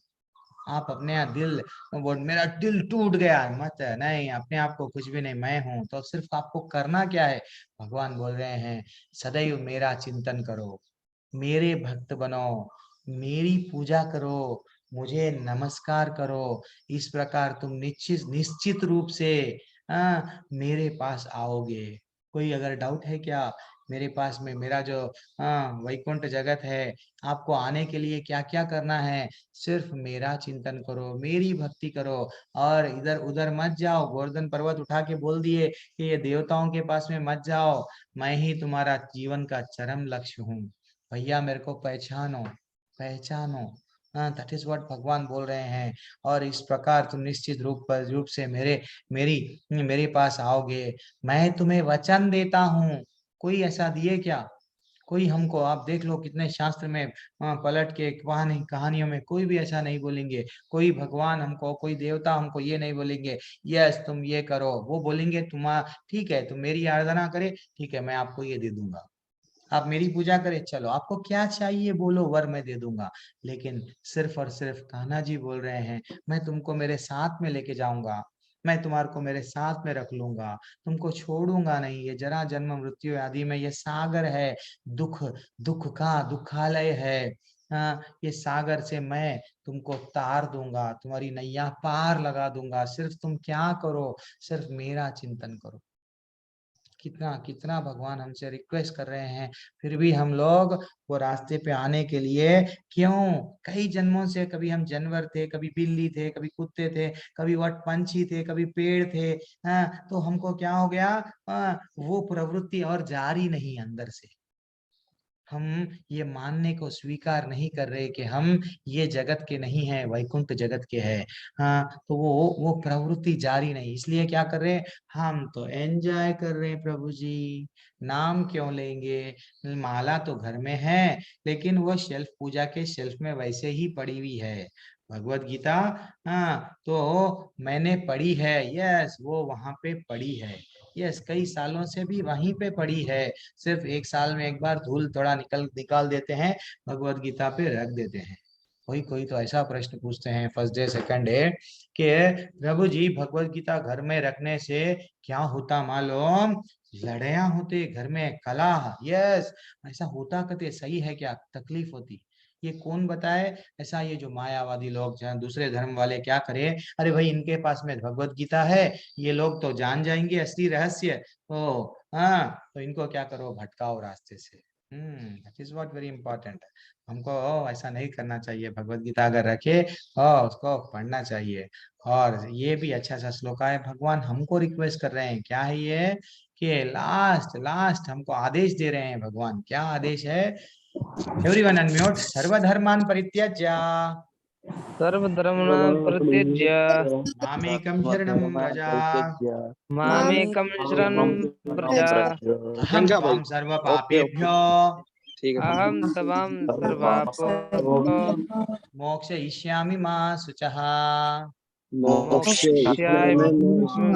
आप अपने यहाँ दिल, वो मेरा दिल टूट गया, मत, नहीं, अपने आप को कुछ भी नहीं, मैं हूं। तो सिर्फ आपको करना क्या है? भगवान बोल रहे हैं, सदैव मेरा चिंतन करो, मेरे भक्त बनो, मेरी पूजा करो, मुझे नमस्कार करो। इस प्रकार तुम निश्चित निश्चित रूप से मेरे पास आओगे। कोई अगर डाउट है क्या? मेरे पास में मेरा जो वैकुंठ जगत है, आपको आने के लिए क्या क्या करना है? सिर्फ मेरा चिंतन करो, मेरी भक्ति करो, और इधर उधर मत जाओ। गोवर्धन पर्वत उठा के बोल दिए कि ये देवताओं के पास में मत जाओ, मैं ही तुम्हारा जीवन का चरम लक्ष्य हूँ। भैया मेरे को पहचानो, पहचानो। दैट इज व्हाट भगवान बोल रहे हैं। और इस प्रकार तुम निश्चित रूप से मेरी मेरे पास आओगे। मैं तुम्हें वचन देता हूँ। कोई ऐसा दिए क्या? कोई हमको, आप देख लो कितने शास्त्र में पलट के कहानियों में कोई भी ऐसा नहीं बोलेंगे। कोई भगवान हमको, कोई देवता हमको ये नहीं बोलेंगे यस तुम ये करो। वो बोलेंगे ठीक है, तुम मेरी आराधना करे, ठीक है, मैं आपको ये दे दूंगा। आप मेरी पूजा करें, चलो आपको क्या चाहिए बोलो, वर मैं दे दूंगा। लेकिन सिर्फ और सिर्फ कान्हा जी बोल रहे हैं, मैं तुमको मेरे साथ में लेके जाऊंगा, मैं तुम्हारे को मेरे साथ में रख लूंगा, तुमको छोड़ूंगा नहीं। ये जरा जन्म मृत्यु आदि में ये सागर है, दुख दुख का दुखालय है। ये सागर से मैं तुमको तार दूंगा, तुम्हारी नैया पार लगा दूंगा। सिर्फ तुम क्या करो? सिर्फ मेरा चिंतन करो। कितना कितना भगवान हमसे रिक्वेस्ट कर रहे हैं, फिर भी हम लोग वो रास्ते पे आने के लिए, क्यों, कई जन्मों से, कभी हम जानवर थे, कभी बिल्ली थे, कभी कुत्ते थे, कभी वट पंछी थे, कभी पेड़ थे। तो हमको क्या हो गया? वो प्रवृत्ति और जारी नहीं अंदर से। हम ये मानने को स्वीकार नहीं कर रहे कि हम ये जगत के नहीं हैं, वैकुंठ जगत के हैं। तो वो प्रवृत्ति जारी नहीं, इसलिए क्या कर रहे हैं? हम तो एंजॉय कर रहे हैं प्रभु जी, नाम क्यों लेंगे? माला तो घर में है, लेकिन वो शेल्फ, पूजा के शेल्फ में वैसे ही पड़ी हुई है। भगवत गीता, तो मैंने पढ़ी है, यस, वो वहां पे पड़ी है। यस, कई सालों से भी वहीं पे पड़ी है। सिर्फ एक साल में एक बार धूल थोड़ा निकाल देते हैं, भगवत गीता पे रख देते हैं। कोई कोई तो ऐसा प्रश्न पूछते हैं फर्स्ट डे सेकंड डे कि प्रभु जी भगवत गीता घर में रखने से क्या होता मालूम? लड़ाइयाँ होते घर में, कलह। यस, ऐसा होता, कहते सही है क्या? तकलीफ होती। ये कौन बताए ऐसा? ये जो मायावादी लोग, जहाँ दूसरे धर्म वाले क्या करे, अरे भाई इनके पास में भगवत गीता है, ये लोग तो जान जाएंगे असली रहस्य, तो तो इनको क्या करो, भटकाओ रास्ते से। That is what very important. हमको ऐसा नहीं करना चाहिए। भगवत गीता अगर रखे उसको पढ़ना चाहिए। और ये भी अच्छा सा श्लोक है, भगवान हमको रिक्वेस्ट कर रहे हैं, क्या है ये? कि लास्ट लास्ट हमको आदेश दे रहे हैं भगवान। क्या आदेश है? Everyone unmute. सर्वधर्मान परित्यज्य सर्वधर्मान् परित्यज्य मामेकं शरणं व्रज मामेकं शरणं व्रज अहं त्वां सर्वपापेभ्यो ठीक है। अहं तवां सर्वापो मोक्षयिष्यामि मा शुचः। मोक्षयिष्यामि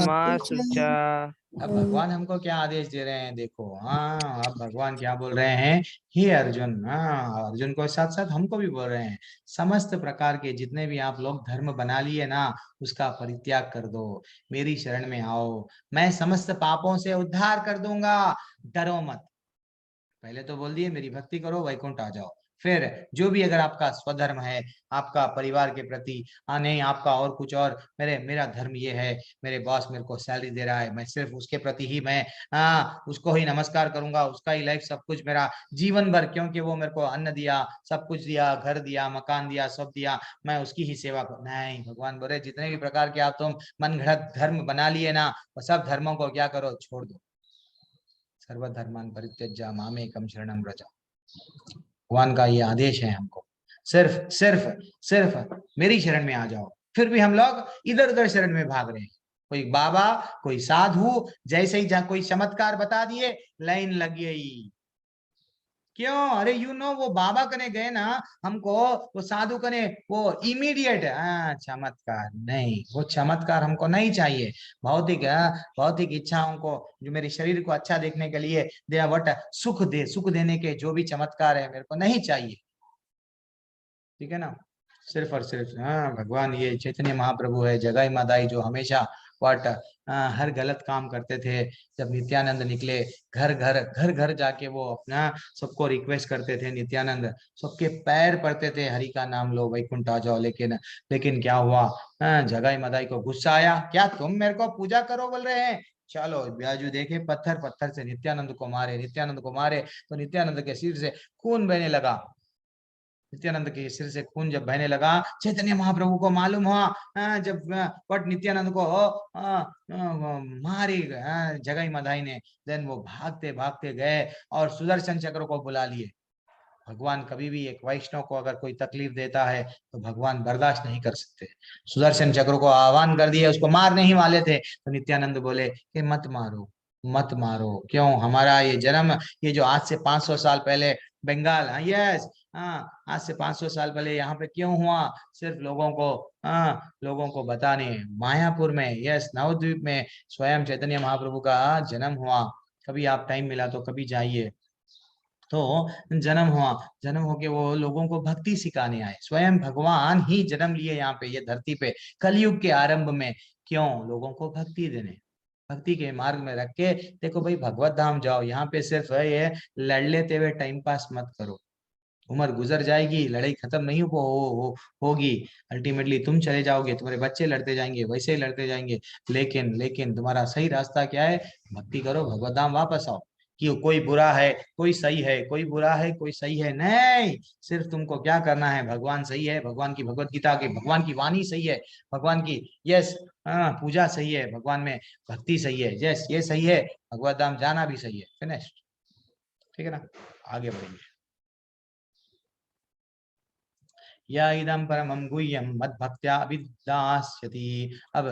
मा शुचः। अब भगवान हमको क्या आदेश दे रहे हैं देखो। हाँ, अब भगवान क्या बोल रहे हैं? हे अर्जुन, हाँ अर्जुन को साथ साथ हमको भी बोल रहे हैं, समस्त प्रकार के जितने भी आप लोग धर्म बना लिए ना, उसका परित्याग कर दो, मेरी शरण में आओ, मैं समस्त पापों से उद्धार कर दूंगा, डरो मत। पहले तो बोल दिए मेरी भक्ति करो, वैकुंठ आ जाओ। फिर जो भी अगर आपका स्वधर्म है, आपका परिवार के प्रति, नहीं आपका और कुछ और, मेरा धर्म ये है, मेरे बॉस मेरे को सैलरी दे रहा है, मैं सिर्फ उसके प्रति ही मैं उसको ही नमस्कार करूंगा, उसका ही लाइफ सब कुछ मेरा जीवन भर, क्योंकि वो मेरे को अन्न दिया, सब कुछ दिया, घर दिया, मकान दिया, सब दिया, मैं उसकी ही सेवा करूं। नहीं, भगवान बोले जितने भी प्रकार के आप तुम मनगढ़ंत धर्म बना लिए ना, वो सब धर्मों को क्या करो, छोड़ दो। सर्वधर्मान परित्यज्य मामेकं शरणं व्रज। भगवान का ये आदेश है हमको, सिर्फ सिर्फ सिर्फ मेरी शरण में आ जाओ। फिर भी हम लोग इधर उधर शरण में भाग रहे हैं। कोई बाबा, कोई साधु, जैसे ही जहाँ कोई चमत्कार बता दिए, लाइन लग गई। क्यों? अरे वो बाबा कने गए ना, हमको वो साधु कने वो इमीडिएट चमत्कार नहीं, वो चमत्कार हमको नहीं चाहिए। भौतिक भौतिक इच्छाओं को, जो मेरे शरीर को अच्छा देखने के लिए दे वट सुख देने के जो भी चमत्कार है, मेरे को नहीं चाहिए। ठीक है ना? सिर्फ और सिर्फ भगवान ये चैतन्य महाप्रभु है, जगाई मादाई, जो हमेशा वट हर गलत काम करते थे। जब नित्यानंद निकले, घर घर जाके वो अपना सबको रिक्वेस्ट करते थे, नित्यानंद सबके पैर पड़ते थे, हरि का नाम लो, वैकुंठ आ जाओ। लेकिन क्या हुआ? जगाई मादाई को गुस्सा आया, क्या तुम मेरे को पूजा करो बोल रहे हैं? चलो ब्याजू देखे, पत्थर से नित्यानंद को मारे तो नित्यानंद के सिर से खून बहने लगा। नित्यानंद के सिर से खून जब बहने लगा, चैतन्य महाप्रभु को मालूम हुआ, जब पट नित्यानंद को मारे जगाई मादाई ने, देन वो भागते भागते गए और सुदर्शन चक्र को बुला लिए। भगवान कभी भी एक वैष्णव को अगर कोई तकलीफ देता है तो भगवान बर्दाश्त नहीं कर सकते। सुदर्शन चक्र को आह्वान कर दिया, उसको मारने ही वाले थे, तो नित्यानंद बोले कि मत मारो। क्यों? हमारा ये जन्म, ये जो आज से 500 साल पहले बंगाल, यस, आज से 500 साल पहले यहाँ पे क्यों हुआ? सिर्फ लोगों को बताने, मायापुर में, यस, नवद्वीप में स्वयं चैतन्य महाप्रभु का जन्म हुआ। कभी आप टाइम मिला तो कभी जाइए। तो जन्म होके वो लोगों को भक्ति सिखाने आए, स्वयं भगवान ही जन्म लिए यहाँ पे, ये धरती पे, कलयुग के आरंभ में। क्यों? लोगों को भक्ति देने, भक्ति के मार्ग में रख के। देखो भाई, भगवत धाम जाओ, यहाँ पे सिर्फ ये लड़ लेते हुए टाइम पास मत करो। उम्र गुजर जाएगी, लड़ाई खत्म नहीं होगी। अल्टीमेटली तुम चले जाओगे, तुम्हारे बच्चे लड़ते जाएंगे, वैसे ही लड़ते जाएंगे। लेकिन तुम्हारा सही रास्ता क्या है? भक्ति करो, भगवत धाम वापस आओ। कि कोई बुरा है, कोई सही है, कोई बुरा है, कोई सही है, नहीं। सिर्फ तुमको क्या करना है? भगवान सही है, भगवान की भगवत गीता के, भगवान की वाणी सही है, भगवान की यस पूजा सही है, भगवान में भक्ति सही है, यस ये सही है, भगवत धाम जाना भी सही है। फिनिश्ड। ठीक है ना? आगे बढ़ेंगे। या इदम परमं गुह्यम मद भक्त्या अभिदास्यति। अब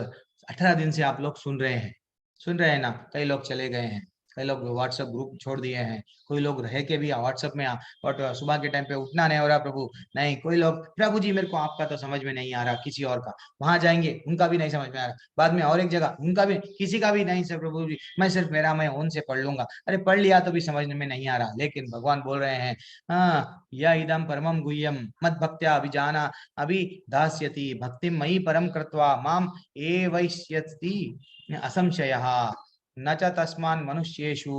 18 दिन से आप लोग सुन रहे हैं ना। कई लोग चले गए हैं, कई लोग व्हाट्सएप ग्रुप छोड़ दिए हैं, कोई लोग रह के भी व्हाट्सएप में और सुबह के टाइम पे उठना नहीं हो रहा प्रभु, नहीं। कोई लोग, प्रभु जी मेरे को आपका तो समझ में नहीं आ रहा, किसी और का, वहां जाएंगे उनका भी नहीं समझ में आ रहा, बाद में और एक जगह उनका भी, किसी का भी नहीं। सर प्रभु जी मैं सिर्फ मेरा मैं उनसे पढ़ लूंगा। अरे पढ़ लिया तो भी समझ में नहीं आ रहा। लेकिन भगवान बोल रहे हैं या इदम परमं गुह्यम मद भक्त्या अभिजाना अभिदास्यति भक्तिं मयि परम कृत्वा माम एवैष्यति असंशयः न च तस्मान् मनुष्येषु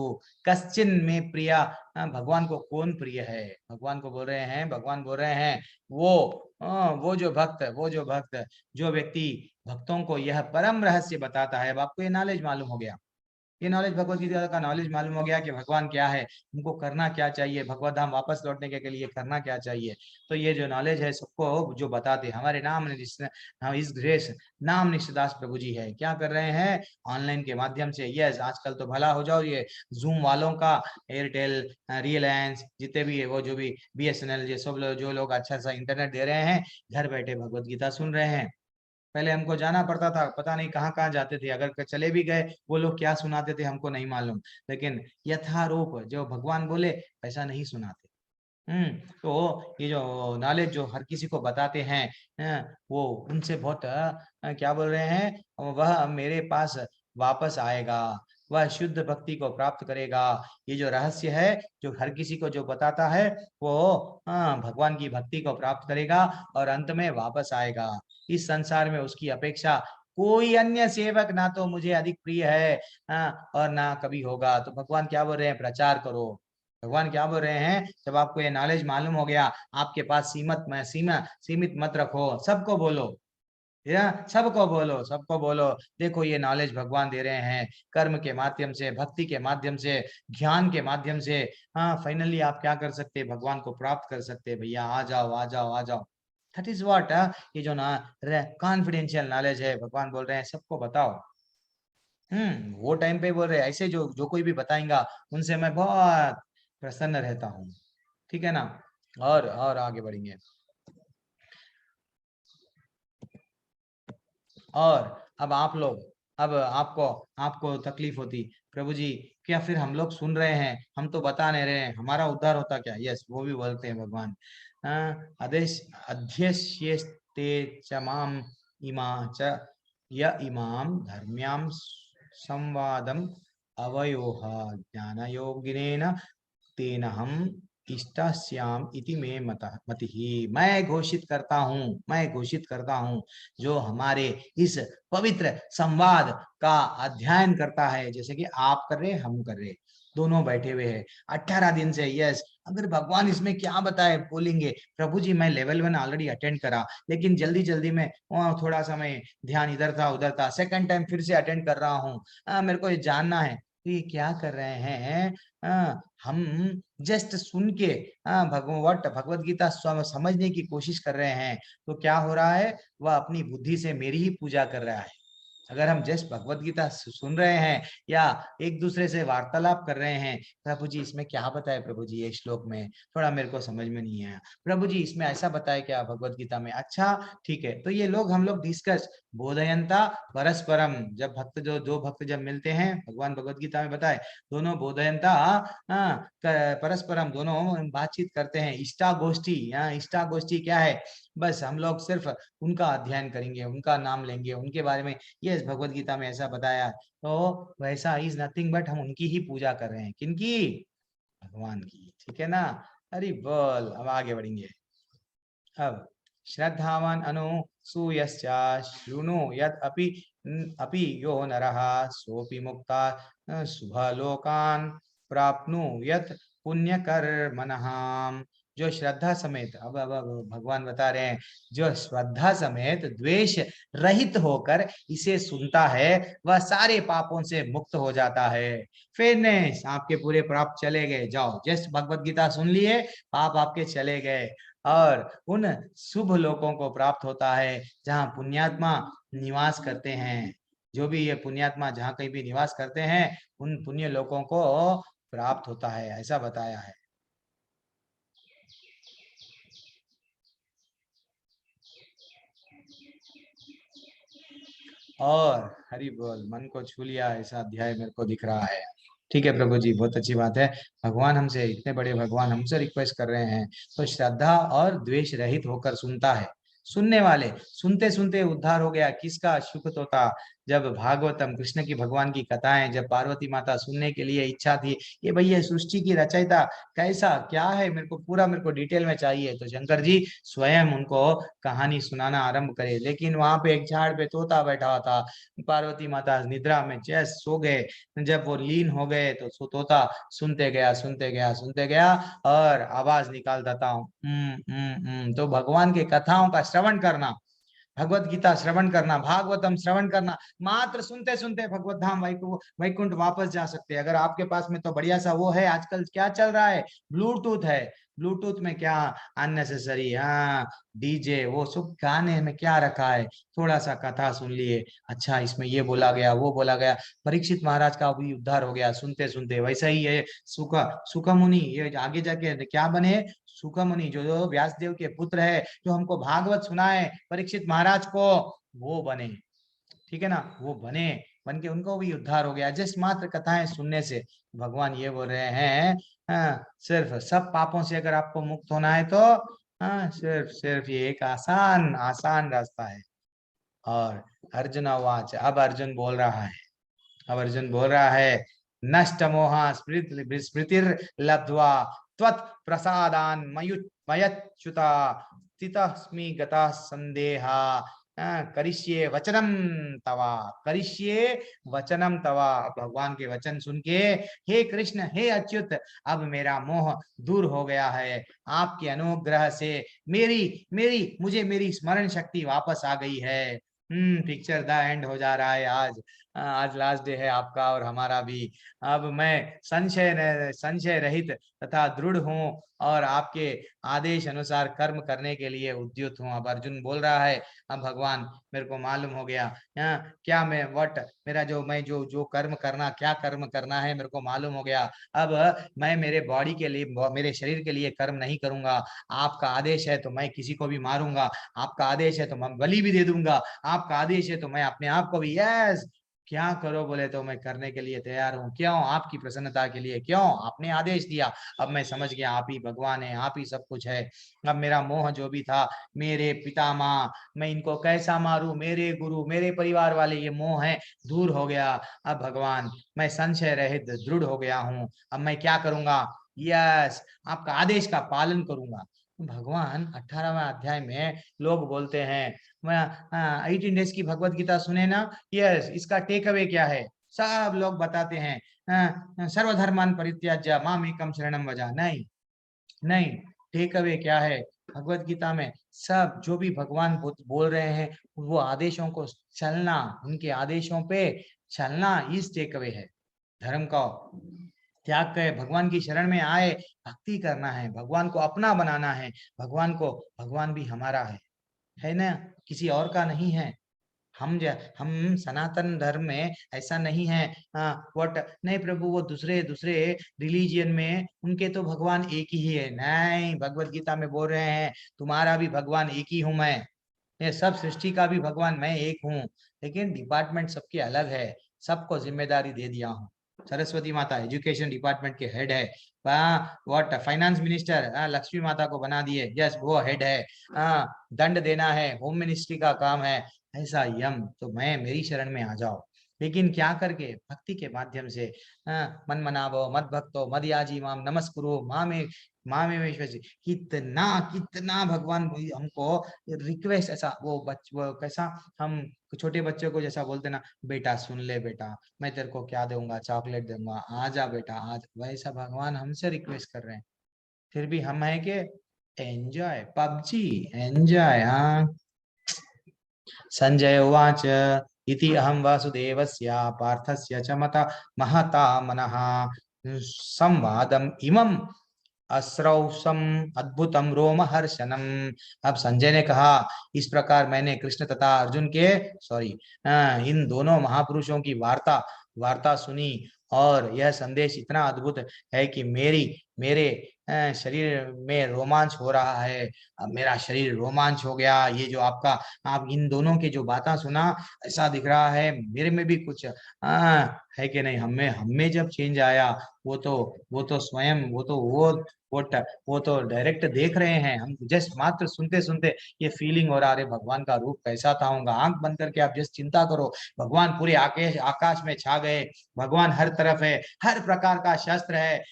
कश्चिन में प्रिया। भगवान को कौन प्रिय है? भगवान को बोल रहे हैं, भगवान बोल रहे हैं वो जो भक्त, जो व्यक्ति भक्तों को यह परम रहस्य बताता है। अब आपको ये नॉलेज मालूम हो गया, ये नॉलेज भगवत गीता का नॉलेज मालूम हो गया कि भगवान क्या है, हमको करना क्या चाहिए, भगवत धाम वापस लौटने के लिए करना क्या चाहिए। तो ये जो नॉलेज है सबको जो बताते हमारे नाम हम इस ग्रेस नाम निष्ठदास प्रभु जी है, क्या कर रहे हैं ऑनलाइन के माध्यम से। यस, आजकल तो भला हो जाओ, ये जूम वालों का, एयरटेल, रिलायंस, जितने भी है वो जो भी BSNL, ये सब लोग जो लोग अच्छा सा इंटरनेट दे रहे हैं, घर बैठे भगवत गीता सुन रहे हैं। पहले हमको जाना पड़ता था, पता नहीं कहाँ कहाँ जाते थे, अगर चले भी गए वो लोग क्या सुनाते थे हमको नहीं मालूम, लेकिन यथारूप जो भगवान बोले वैसा नहीं सुनाते। तो ये जो नॉलेज जो हर किसी को बताते हैं, वो उनसे बहुत क्या बोल रहे हैं, वह मेरे पास वापस आएगा, वह शुद्ध भक्ति को प्राप्त करेगा। ये जो रहस्य है जो हर किसी को जो बताता है वो भगवान की भक्ति को प्राप्त करेगा और अंत में वापस आएगा। इस संसार में उसकी अपेक्षा कोई अन्य सेवक ना तो मुझे अधिक प्रिय है और ना कभी होगा। तो भगवान क्या बोल रहे हैं, प्रचार करो। भगवान क्या बोल रहे हैं, जब आपको ये नॉलेज मालूम हो गया, आपके पास सीमित मत रखो, सबको बोलो, या सबको बोलो, सबको बोलो। देखो ये नॉलेज भगवान दे रहे हैं कर्म के माध्यम से, भक्ति के माध्यम से, ज्ञान के माध्यम से। हाँ, फाइनली आप क्या कर सकते हैं, भगवान को प्राप्त कर सकते हैं। भैया आ जाओ आ जाओ आ जाओ। दैट इज व्हाट, ये जो ना कॉन्फिडेंशियल नॉलेज है, भगवान बोल रहे हैं सबको बताओ। वो टाइम पे बोल रहे हैं, ऐसे जो जो कोई भी बताएगा उनसे मैं बहुत प्रसन्न रहता हूँ, ठीक है ना। और आगे बढ़ेंगे। और अब आप लोग, अब आपको आपको तकलीफ होती, प्रभु जी क्या फिर हम लोग सुन रहे हैं, हम तो बता नहीं रहे हैं, हमारा उद्धार होता क्या। यस, वो भी बोलते हैं भगवान, आदेश अध्यस्येस्ते च माम इमा च य इमाम धर्म्याम संवादम अवयोह ज्ञानयोगिनेन तेन हम इष्टास्याम इति मे मतिहि। मैं घोषित करता हूँ जो हमारे इस पवित्र संवाद का अध्ययन करता है, जैसे कि आप कर रहे, हम कर रहे, दोनों बैठे हुए हैं 18 दिन से। यस, अगर भगवान इसमें क्या बताए, बोलेंगे प्रभु जी मैं लेवल 1 ऑलरेडी अटेंड करा, लेकिन जल्दी जल्दी में थोड़ा समय ध्यान इधर था उधर था, सेकंड टाइम फिर से अटेंड कर रहा हूँ, मेरे को ये जानना है। तो ये क्या कर रहे हैं, हम जस्ट सुन के भगवत गीता समझने की कोशिश कर रहे हैं। तो क्या हो रहा है, वह अपनी बुद्धि से मेरी ही पूजा कर रहा है। अगर हम जस्ट भगवत गीता सुन रहे हैं या एक दूसरे से वार्तालाप कर रहे हैं, प्रभु जी इसमें क्या बताया, प्रभु जी ये श्लोक में थोड़ा मेरे को समझ में नहीं आया, प्रभु जी इसमें ऐसा बताया क्या भगवत गीता में, अच्छा ठीक है। तो ये लोग हम लोग डिस्कस बोधयंता परस्परम, जब भक्त जो दो भक्त जब मिलते हैं, भगवान भगवत गीता में बताए दोनों बोधयंता परस्परम, दोनों बातचीत करते हैं। इष्टा गोष्ठी, इष्टा गोष्ठी क्या है, बस हम लोग सिर्फ उनका अध्ययन करेंगे, उनका नाम लेंगे, उनके बारे में। यस, भगवत गीता में ऐसा बताया, तो वैसा इज नथिंग बट हम उनकी ही पूजा कर रहे हैं, किनकी, भगवान की, ठीक है ना। हरि बोल। अब आगे बढ़ेंगे। अब श्रद्धावान अनुसूयश्च शृणु यत् अपि यो नरः सोऽपि मुक्ता शुभलोकान् प्राप्नुयात् पुण्यकर्मणः। जो श्रद्धा समेत, अब भगवान बता रहे हैं, जो श्रद्धा समेत द्वेष रहित होकर इसे सुनता है वह सारे पापों से मुक्त हो जाता है। फेयरनेस, आपके पूरे पाप चले गए, जाओ जस्ट भगवत गीता सुन लिए, पाप आपके चले गए और उन शुभ लोकों को प्राप्त होता है जहाँ पुण्यात्मा निवास करते हैं। जो भी ये पुण्यात्मा जहाँ कहीं भी निवास करते हैं उन पुण्य लोकों को प्राप्त होता है, ऐसा बताया है। और हरि बोल, मन को छू लिया ऐसा अध्याय मेरे को दिख रहा है। ठीक है प्रभु जी, बहुत अच्छी बात है। भगवान हमसे, इतने बड़े भगवान हमसे रिक्वेस्ट कर रहे हैं, तो श्रद्धा और द्वेष रहित होकर सुनता है। सुनने वाले, सुनते सुनते उद्धार हो गया, किसका, सुख तो था। जब भागवतम, कृष्ण की भगवान की कथाएं, जब पार्वती माता सुनने के लिए इच्छा थी, ये भैया सृष्टि की रचयिता कैसा क्या है, मेरे को पूरा, मेरे को डिटेल में चाहिए, तो शंकर जी स्वयं उनको कहानी सुनाना आरंभ करे। लेकिन वहां पे एक झाड़ पे तोता बैठा हुआ था, पार्वती माता निद्रा में जैसे सो गए, जब वो लीन हो गए तो तोता सुनते गया सुनते गया सुनते गया और आवाज निकालता था। तो भगवान के कथाओं का श्रवण करना, भगवत गीता श्रवण करना, भागवतम श्रवण करना, मात्र सुनते सुनते भगवत धाम वैकुंठ वापस जा सकते हैं। अगर आपके पास में तो बढ़िया सा वो है, आजकल क्या चल रहा है, ब्लूटूथ है, ब्लूटूथ में क्या अननेसेसरी, हाँ डीजे, वो सब गाने में क्या रखा है, थोड़ा सा कथा सुन लिए, अच्छा इसमें ये बोला गया वो बोला गया, परीक्षित महाराज का भी उद्धार हो गया सुनते सुनते। वैसा ही है सुख मुनि, ये आगे जाके क्या बने, सुख मुनि जो व्यास देव के पुत्र है, जो हमको भागवत सुनाए परीक्षित महाराज को, वो बने, ठीक है ना, वो बने, बन के उनको भी उद्धार हो गया जिस मात्र कथाएं सुनने से। भगवान ये बोल रहे हैं, सिर्फ सब पापों से अगर आपको मुक्त होना है तो सिर्फ सिर्फ ये एक आसान आसान रास्ता है। और अर्जुन वाच, अब अर्जुन बोल रहा है, अब अर्जुन बोल रहा है, नष्ट मोहा स्मृतिर लब्ध्वा त्वत् प्रसादान मयच्युता स्थितस्मि गतः संदेहा करिष्ये वचनम तवा, करिष्ये वचनम तवा। भगवान के वचन सुन के, हे कृष्ण हे अच्युत, अब मेरा मोह दूर हो गया है, आपके अनुग्रह से मेरी मेरी मुझे मेरी स्मरण शक्ति वापस आ गई है। पिक्चर द एंड हो जा रहा है आज लास्ट डे है आपका और हमारा भी। अब मैं संशय रहित तथा दृढ़ हूँ और आपके आदेश अनुसार कर्म करने के लिए उद्युत हूँ। अब अर्जुन बोल रहा है, अब भगवान मेरे को मालूम हो गया, क्या मैं मेरा जो जो कर्म करना, क्या कर्म करना है मेरे को मालूम हो गया। अब मैं मेरे बॉडी के लिए, मेरे शरीर के लिए कर्म नहीं करूंगा। आपका आदेश है तो मैं किसी को भी मारूंगा, आपका आदेश है तो मैं बलि भी दे दूंगा, आपका आदेश है तो मैं अपने आप को भी, यस क्या करो बोले तो मैं करने के लिए तैयार हूँ। क्यों? आपकी प्रसन्नता के लिए, क्यों? आपने आदेश दिया, अब मैं समझ गया आप ही भगवान है, आप ही सब कुछ है। अब मेरा मोह जो भी था, मेरे पिता माँ, मैं इनको कैसा मारूं, मेरे गुरु मेरे परिवार वाले, ये मोह है, दूर हो गया। अब भगवान मैं संशय रहित दृढ़ हो गया हूँ, अब मैं क्या करूंगा, यस आपका आदेश का पालन करूंगा। भगवान 18वें अध्याय में लोग बोलते हैं, मैं 18 डेज की भगवत गीता सुने ना, यस इसका टेक अवे क्या है, सब लोग बताते हैं सर्वधर्मान परित्याज्य मामेकं शरणं व्रज। नहीं नहीं, टेक अवे क्या है भगवत गीता में, सब जो भी भगवान बोल रहे हैं वो आदेशों को चलना, उनके आदेशों पे चलना, इस टेक अवे है। धर्म का त्याग कर भगवान की शरण में आए, भक्ति करना है, भगवान को अपना बनाना है, भगवान भी हमारा है ना, किसी और का नहीं है। हम सनातन धर्म में ऐसा नहीं है, व्हाट नहीं प्रभु वो दूसरे दूसरे रिलीजियन में उनके तो भगवान एक ही है। नहीं, भगवत गीता में बोल रहे हैं तुम्हारा भी भगवान एक ही हूं मैं, ये सब सृष्टि का भी भगवान मैं एक हूँ, लेकिन डिपार्टमेंट सबके अलग है, सबको जिम्मेदारी दे दिया हूँ। सरस्वती माता एजुकेशन डिपार्टमेंट के हेड है, व्हाट फाइनेंस मिनिस्टर लक्ष्मी माता को बना दिए, यस वो हेड है, दंड देना है होम मिनिस्ट्री का काम है, ऐसा यम तो मैं मेरी शरण में आ जाओ। लेकिन क्या करके, भक्ति के माध्यम से, मन मनावो मद भक्तो मद याजी माम नमस्कुरु माँ में विश्वास, कितना कितना भगवान हमको रिक्वेस्ट, ऐसा वो कैसा, हम छोटे बच्चों को जैसा बोलते ना, बेटा सुन ले बेटा मैं तेरे को क्या दूंगा, चॉकलेट दूंगा, आ जा बेटा आज, वैसा भगवान हमसे रिक्वेस्ट कर रहे हैं। फिर भी हम है कि एंजॉय पबजी, एंजॉय। हाँ, संजय उवाच इति अहं वासुदेवस्य पार्थस्य च महता मनः संवादम इमं अस्रौसम अद्भुतम रोमहर्षणम। अब संजय ने कहा, इस प्रकार मैंने कृष्ण तथा अर्जुन के इन दोनों महापुरुषों की वार्ता वार्ता सुनी, और यह संदेश इतना अद्भुत है कि मेरे शरीर में रोमांच हो रहा है। अब मेरा शरीर रोमांच हो गया, ये जो आप इन दोनों के जो बातें सुना, ऐसा दिख रहा है मेरे में भी कुछ है कि नहीं, हमें जब चेंज आया, वो तो स्वयं वो तो डायरेक्ट देख रहे हैं, हम जस्ट मात्र सुनते सुनते ये फीलिंग हो रहा है भगवान का रूप कैसा था होगा। आंख बंद करके आप जस्ट चिंता करो, भगवान पूरे आकाश में छा गए, भगवान हर तरफ है, हर प्रकार का शस्त्र है,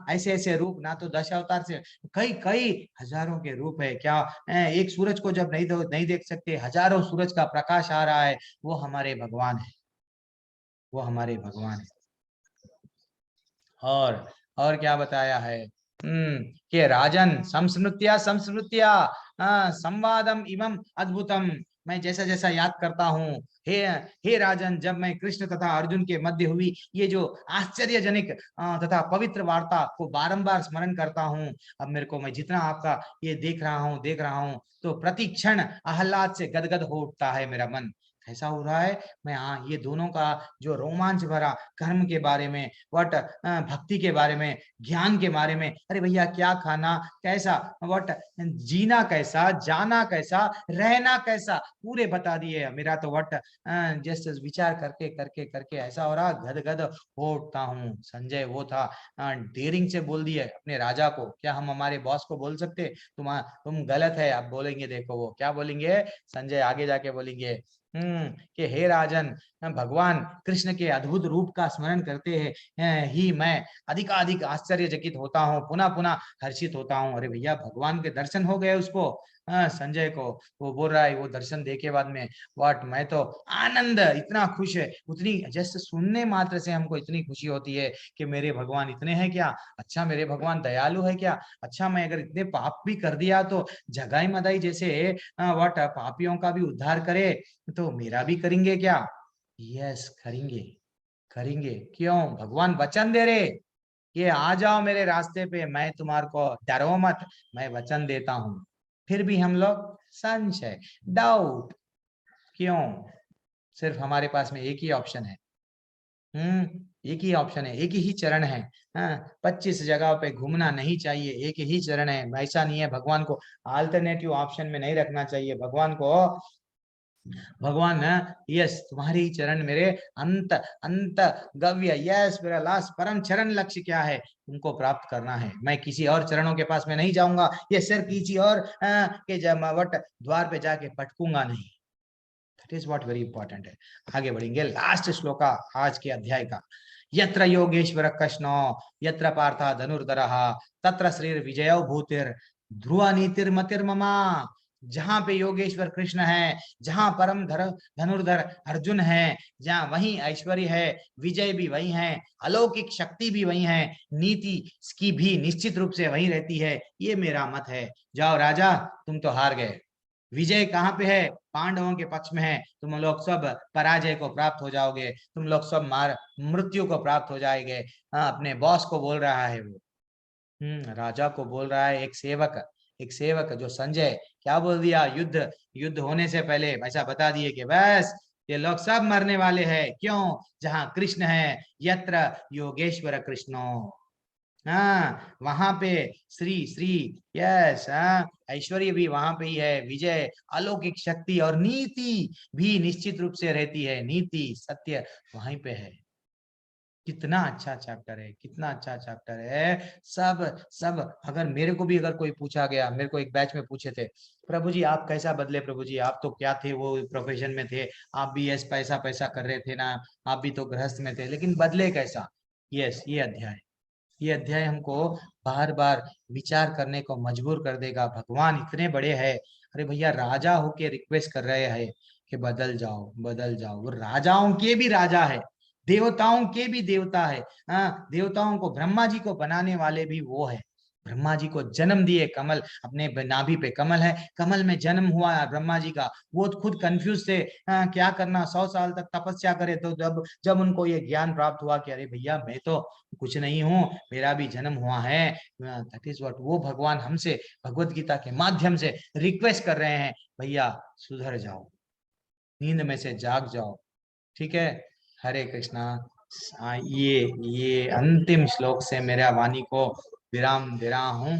ऐसे ऐसे रूप, ना तो 10 अवतार से कई कई हजारों के रूप है। क्या एक सूरज को जब नहीं देख सकते, हजारों सूरज का प्रकाश आ रहा है, वो हमारे भगवान है, वो हमारे भगवान है। और क्या बताया है, कि राजन संस्मृत्या संवादम इमं अद्भुतम, मैं जैसा जैसा याद करता हूँ, हे राजन, जब मैं कृष्ण तथा अर्जुन के मध्य हुई ये जो आश्चर्यजनक तथा पवित्र वार्ता को बारंबार स्मरण करता हूँ, अब मेरे को, मैं जितना आपका ये देख रहा हूँ तो प्रति क्षण आह्लाद से गदगद हो उठता है मेरा मन। ऐसा हो रहा है, मैं ये दोनों का जो रोमांच भरा कर्म के बारे में, वट भक्ति के बारे में, ज्ञान के बारे में, अरे भैया क्या खाना कैसा, वट जीना कैसा, जाना कैसा, रहना कैसा, पूरे बता दिए। मेरा तो वट जस्ट विचार करके करके करके ऐसा हो रहा, गदगद हो उठता हूँ। संजय वो था, डेयरिंग से बोल दिए अपने राजा को, क्या हम हमारे बॉस को बोल सकते तुम गलत है? आप बोलेंगे, देखो वो क्या बोलेंगे, संजय आगे जाके बोलेंगे कि हे राजन, भगवान कृष्ण के अद्भुत रूप का स्मरण करते हैं ही मैं अधिकाधिक आश्चर्यचकित होता हूँ, पुनः पुनः हर्षित होता हूँ। अरे भैया, भगवान के दर्शन हो गए उसको, संजय को। वो बोल रहा है, वो दर्शन देखे बाद में, वाट, मैं तो आनंद, इतना खुश है, उतनी जैसे सुनने मात्र से हमको इतनी खुशी होती है कि मेरे भगवान इतने हैं क्या, अच्छा मेरे भगवान दयालु है क्या, अच्छा मैं अगर इतने पाप भी कर दिया तो जगाई मदाई जैसे वाट पापियों का भी उद्धार करे तो मेरा भी करेंगे क्या? यस, करेंगे, करेंगे। क्यों? भगवान वचन दे रहे, ये आ जाओ मेरे रास्ते पे, मैं तुम्हारे को, डरो मत, मैं वचन देता हूं। फिर भी हम लोग संशय, डाउट, क्यों? सिर्फ हमारे पास में एक ही ऑप्शन है, एक ही ऑप्शन है, एक ही चरण है। 25 जगह पे घूमना नहीं चाहिए, एक ही चरण है। ऐसा नहीं है, भगवान को अल्टरनेटिव ऑप्शन में नहीं रखना चाहिए। भगवान को, भगवान यस, तुम्हारे ही चरण मेरे अंत अंत गव्य, यस, मेरा लास्ट परम चरण लक्ष्य क्या है, तुमको प्राप्त करना है। मैं किसी और चरणों के पास में नहीं जाऊंगा, ये सिर्फ किसी और के जमावट द्वार पे जाके भटकूंगा नहीं। That is what very important है। आगे बढ़ेंगे, लास्ट श्लोका आज के अध्याय का। यत्र योगेश्वर कृष्णो यत्र पार्था धनुर्धरः तत्र श्रीर विजयो भूतिर ध्रुव नीतिर्मतिर्ममा। जहां पे योगेश्वर कृष्ण है, जहां परम धनुर्धर अर्जुन है, जहां वहीं ऐश्वर्य है, विजय भी वही है, अलौकिक शक्ति भी वही है, नीति की भी निश्चित रूप से वही रहती है। ये मेरा मत है। जाओ राजा, तुम तो हार गए। विजय कहाँ पे है? पांडवों के पक्ष में है। तुम लोग सब पराजय को प्राप्त हो जाओगे, तुम लोग सब मृत्यु को प्राप्त हो जाएंगे। अपने बॉस को बोल रहा है वो, राजा को बोल रहा है। एक सेवक जो संजय, क्या बोल दिया? युद्ध, युद्ध होने से पहले ऐसा बता दिए कि बस ये लोग सब मरने वाले हैं। क्यों? जहां कृष्ण है, यत्र योगेश्वर कृष्णो, वहां पे श्री श्री, यस, ऐश्वर्य भी वहां पे ही है, विजय, अलौकिक शक्ति और नीति भी निश्चित रूप से रहती है। नीति सत्य वहीं पे है। कितना अच्छा चैप्टर है, कितना अच्छा चैप्टर है। सब सब अगर मेरे को भी अगर कोई पूछा गया, मेरे को एक बैच में पूछे थे, प्रभु जी आप कैसा बदले, प्रभु जी आप तो क्या थे, वो प्रोफेशन में थे, आप भी यस पैसा पैसा कर रहे थे ना, आप भी तो गृहस्थ में थे, लेकिन बदले कैसा? यस, ये अध्याय हमको बार बार विचार करने को मजबूर कर देगा। भगवान इतने बड़े हैं, अरे भैया राजा होके रिक्वेस्ट कर रहे हैं कि बदल जाओ, बदल जाओ। वो राजाओं के भी राजा है, देवताओं के भी देवता है। देवताओं को, ब्रह्मा जी को बनाने वाले भी वो है। ब्रह्मा जी को जन्म दिए, कमल, अपने नाभि पे कमल है, कमल में जन्म हुआ है ब्रह्मा जी का। वो खुद कंफ्यूज थे, क्या करना, 100 साल तक तपस्या करे। तो जब जब उनको ये ज्ञान प्राप्त हुआ कि अरे भैया मैं तो कुछ नहीं हूँ, मेरा भी जन्म हुआ है, दैट इज व्हाट, वो भगवान हमसे भगवत गीता के माध्यम से रिक्वेस्ट कर रहे हैं, भैया सुधर जाओ, नींद में से जाग जाओ। ठीक है, हरे कृष्णा। ये अंतिम श्लोक से मेरा वाणी को विराम दे रहा हूँ।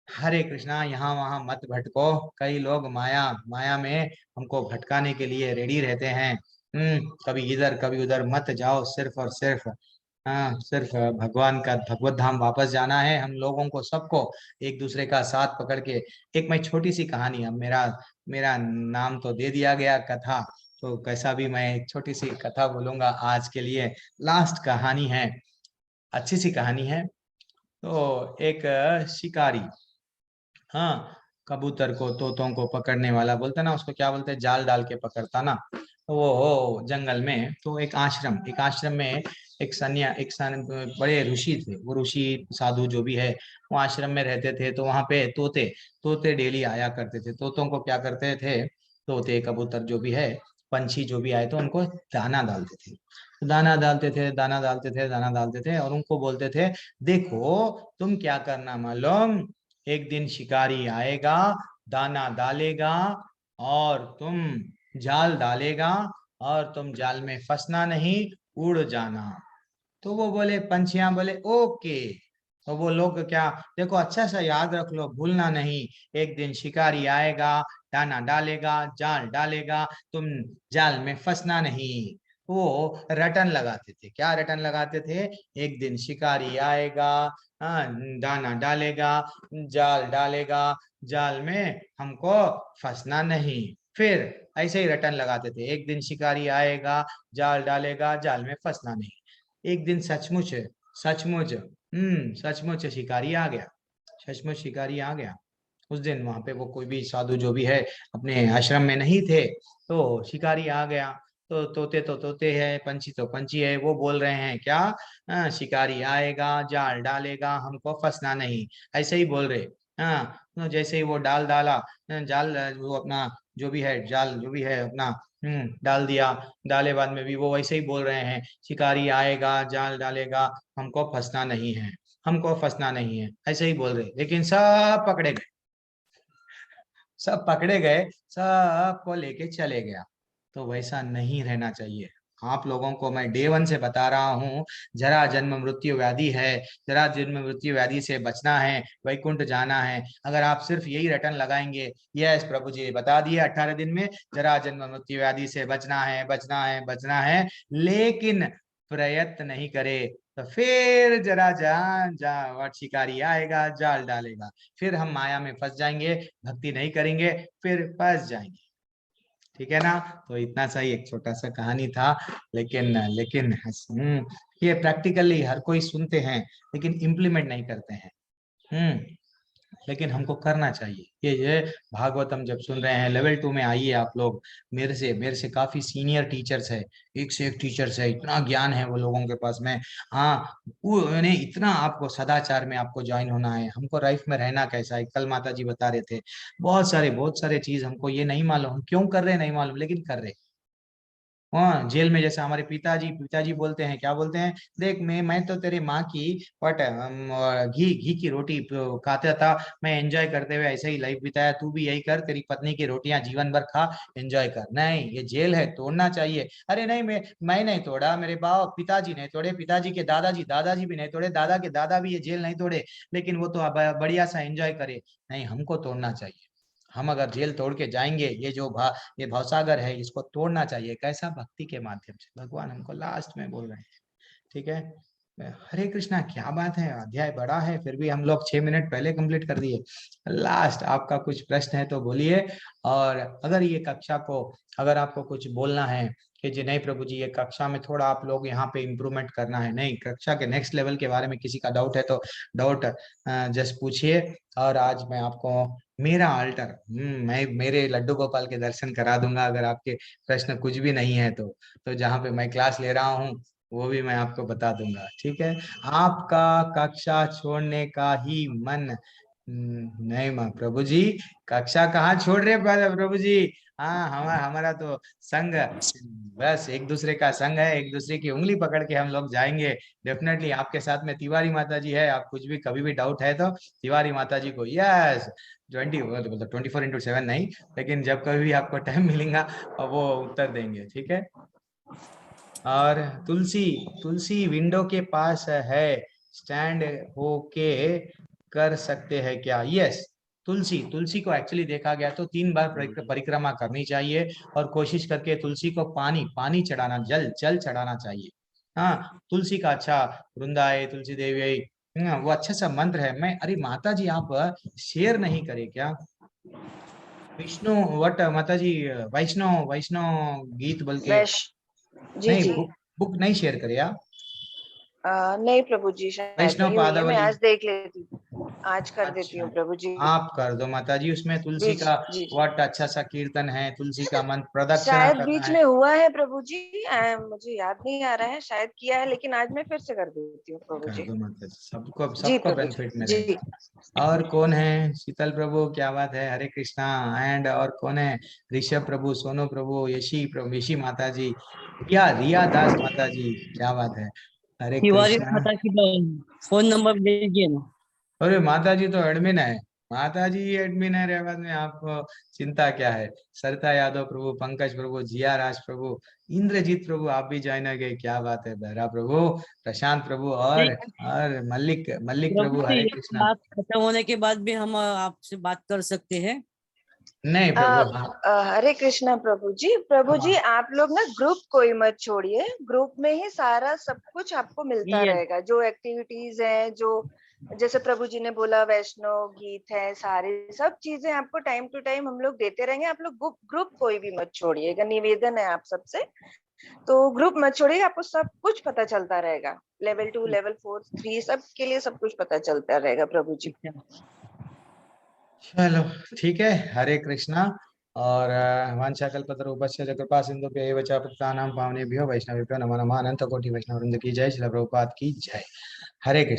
हरे कृष्णा। यहाँ वहां मत भटको। कई लोग माया माया में हमको भटकाने के लिए रेडी रहते हैं। कभी इधर कभी उधर मत जाओ। सिर्फ और सिर्फ सिर्फ भगवान का भगवत धाम वापस जाना है हम लोगों को, सबको एक दूसरे का साथ पकड़ के। एक मैं छोटी सी कहानी, अब मेरा मेरा नाम तो दे दिया गया कथा, तो कैसा भी मैं एक छोटी सी कथा बोलूंगा आज के लिए। लास्ट कहानी है, अच्छी सी कहानी है। तो एक शिकारी, कबूतर को, तोतों को पकड़ने वाला, बोलते ना उसको, क्या बोलते हैं, जाल डाल के पकड़ता ना, तो वो हो जंगल में। तो एक आश्रम में बड़े ऋषि थे। वो ऋषि साधु जो भी है, वो आश्रम में रहते थे। तो वहां पे तोते तोते डेली आया करते थे। तोतों को क्या करते थे, तोते कबूतर जो भी है, पंछी जो भी आए तो उनको दाना डालते थे, दाना डालते थे, दाना डालते थे, दाना डालते थे, और उनको बोलते थे देखो तुम क्या करना मालूम, एक दिन शिकारी आएगा, दाना डालेगा और तुम जाल डालेगा, और तुम जाल में फंसना नहीं, उड़ जाना। तो वो बोले, पंछियां बोले ओके। तो वो लोग क्या, देखो अच्छा सा याद रख लो, भूलना नहीं, एक दिन शिकारी आएगा, दाना डालेगा, जाल डालेगा, तुम जाल में फंसना नहीं। वो रटन लगाते थे, क्या रटन लगाते थे, एक दिन शिकारी आएगा, हाँ, दाना डालेगा, जाल डालेगा, जाल में हमको फंसना नहीं। फिर ऐसे ही रटन लगाते थे, एक दिन शिकारी आएगा, जाल डालेगा, जाल में फंसना नहीं। एक दिन सचमुच सचमुच सचमुच शिकारी आ गया, सचमुच शिकारी आ गया। उस दिन वहां पे वो कोई भी साधु जो भी है अपने आश्रम में नहीं थे, तो शिकारी आ गया। तो तोते है, पंछी तो पंछी है, वो बोल रहे हैं क्या, शिकारी आएगा, जाल डालेगा, हमको फंसना नहीं, ऐसे ही बोल रहे। हाँ, तो जैसे ही वो डाल डाला, जाल वो अपना जो भी है, जाल जो भी है अपना डाल दिया, डाले बाद में भी वो वैसे ही बोल रहे हैं, शिकारी आएगा, जाल डालेगा, हमको फंसना नहीं है, हमको फंसना नहीं है, ऐसे ही बोल रहे, लेकिन सब पकड़े गए, सब पकड़े गए, सबको लेके चले गया। तो वैसा नहीं रहना चाहिए। आप लोगों को मैं डे वन से बता रहा हूँ, जरा जन्म मृत्यु व्याधि है, जरा जन्म मृत्यु व्याधि से बचना है, वैकुंठ जाना है। अगर आप सिर्फ यही रटन लगाएंगे, यस प्रभु जी बता दिए 18 दिन में, जरा जन्म मृत्यु व्याधि से बचना है, बचना है, बचना है, लेकिन प्रयत्न नहीं करे, तो फिर जरा जान जा वट शिकारी आएगा, जाल डालेगा, फिर हम माया में फंस जाएंगे, भक्ति नहीं करेंगे, फिर फंस जाएंगे। ठीक है ना। तो इतना सा ही एक छोटा सा कहानी था, लेकिन लेकिन ये प्रैक्टिकली हर कोई सुनते हैं लेकिन इम्प्लीमेंट नहीं करते हैं। लेकिन हमको करना चाहिए। ये भागवतम जब सुन रहे हैं, लेवल 2 में आइए आप लोग, मेरे से काफी सीनियर टीचर्स है, एक से एक टीचर्स है, इतना ज्ञान है वो लोगों के पास में। हाँ, वो मैंने इतना, आपको सदाचार में आपको ज्वाइन होना है, हमको लाइफ में रहना कैसा है, कल माता जी बता रहे थे, बहुत सारे चीज हमको ये नहीं मालूम, हम क्यों कर रहे नहीं मालूम, लेकिन कर रहे। हाँ, जेल में जैसे हमारे पिताजी बोलते हैं, क्या बोलते हैं, देख मैं तो तेरी माँ की बट घी घी की रोटी खाता था, मैं एंजॉय करते हुए ऐसे ही लाइफ बिताया, तू भी यही कर, तेरी पत्नी की रोटियां जीवन भर खा, एंजॉय कर। नहीं, ये जेल है, तोड़ना चाहिए। अरे नहीं, मैं नहीं तोड़ा, मेरे बाप पिताजी नहीं तोड़े, पिताजी के दादाजी भी नहीं तोड़े, दादा के दादा भी ये जेल नहीं तोड़े, लेकिन वो तो अब बढ़िया सा एंजॉय करे। नहीं, हमको तोड़ना चाहिए। हम अगर जेल तोड़ के जाएंगे, ये भवसागर है, इसको तोड़ना चाहिए। कैसा, भक्ति के माध्यम से। भगवान हमको लास्ट में बोल रहे हैं। ठीक है। हरे कृष्णा, क्या बात है, अध्याय बड़ा है, फिर भी हम लोग 6 मिनट पहले कंप्लीट कर दिए। लास्ट आपका कुछ प्रश्न है तो बोलिए। और अगर ये कक्षा को, अगर आपको कुछ बोलना है कि जी नहीं प्रभु जी, ये कक्षा में थोड़ा आप लोग यहाँ पे इम्प्रूवमेंट करना है, नहीं कक्षा के नेक्स्ट लेवल के बारे में किसी का डाउट है तो डाउट जस्ट पूछिए। और आज मैं आपको मेरा अल्टर, मैं मेरे लड्डू गोपाल के दर्शन करा दूंगा, अगर आपके प्रश्न कुछ भी नहीं है तो जहाँ पे मैं क्लास ले रहा हूँ वो भी मैं आपको बता दूंगा। ठीक है। आपका कक्षा छोड़ने का ही मन नहीं माँ प्रभु जी, कक्षा कहाँ छोड़ रहे प्रभु जी। हाँ, हमारा तो संग, बस एक दूसरे का संग है, एक दूसरे की उंगली पकड़ के हम लोग जाएंगे डेफिनेटली। आपके साथ में तिवारी माता जी है, आप कुछ भी कभी भी डाउट है तो तिवारी माता जी को यस 24/7 नहीं, लेकिन जब कभी भी आपको टाइम मिलेगा वो उत्तर देंगे। ठीक है। और तुलसी, तुलसी विंडो के पास है, स्टैंड होके कर सकते हैं क्या। यस, तुलसी, तुलसी को एक्चुअली देखा गया तो 3 बार परिक्रमा करनी चाहिए, और कोशिश करके तुलसी को पानी चढ़ाना, जल चढ़ाना चाहिए। हाँ, तुलसी का अच्छा वृंदाए तुलसी देवी, वो अच्छा सा मंत्र है। मैं, अरे माता जी आप शेयर नहीं करे क्या, विष्णु वट माता जी, वैष्णव वैष्णव गीत बोल के, वैश जी नहीं जी बुक बुक नहीं शेयर करे आप। नहीं प्रभु जी, शायद वैष्णव नहीं हुई है, मैं पादावली आज देख लेती हूँ, आज कर देती अच्छा हूँ प्रभु जी। आप कर दो माता जी। उसमें तुलसी जी का जी। वट अच्छा सा कीर्तन है, तुलसी का मंत्र प्रदक्षिणा शायद करना बीच है। में हुआ है प्रभु जी, मुझे याद नहीं आ रहा है, शायद किया है, लेकिन आज मैं फिर से कर देती हूँ प्रभु कर जी। दो माता जी, सबको जी सबको प्रभु बेनिफिट जी। मिलेगा। और कौन है? शीतल प्रभु, क्या बात है, हरे कृष्णा। एंड और कौन है? ऋषभ प्रभु, सोनू प्रभु, यशी प्रभु, यशी माता जी, रिया रिया दास माता जी, क्या बात है, हरे तिवारी कृष्णा। माता की बहन, फोन नंबर दे दीजिए ना। अरे माता जी तो एडमिन है, माता जी एडमिन है रेवत में, आपको चिंता क्या है। सरिता यादव प्रभु, पंकज प्रभु, जिया राज प्रभु, इंद्रजीत प्रभु, आप भी ज्वाइन हो गए, क्या बात है, बहरा प्रभु, प्रशांत प्रभु, और ठीक है मल्लिक मल्लिक प्रभु प्रभु, जी, हरे ये कृष्णा। बात खत्म होने के बाद भी हम आपसे बात कर सकते हैं? नहीं प्रभु, हाँ हरे कृष्णा प्रभु जी। प्रभु जी, हाँ आप लोग ना ग्रुप कोई मत छोड़िए, ग्रुप में ही सारा सब कुछ आपको मिलता ये रहेगा, जो एक्टिविटीज है, जो जैसे प्रभु जी ने बोला वैष्णव गीत है, सारी सब चीजें आपको टाइम टू टाइम हम लोग देते रहेंगे। आप लोग ग्रुप ग्रुप कोई भी मत छोड़िएगा, निवेदन है आप सबसे। तो ग्रुप मत छोड़िएगा, आपको सब कुछ पता चलता रहेगा, लेवल 2 लेवल 4 3 सब के लिए सब कुछ पता चलता रहेगा प्रभु जी। चलो ठीक है, हरे कृष्णा। और वाञ्छाकल्पतरुभ्यश्च कृपा सिन्धुभ्य एव च पतितानां पावनेभ्यो वैष्णवेभ्यो नमो नमः। अनंत कोटि वैष्णव वृंद की जय, श्रील प्रभुपाद की जय। हरे कृष्ण।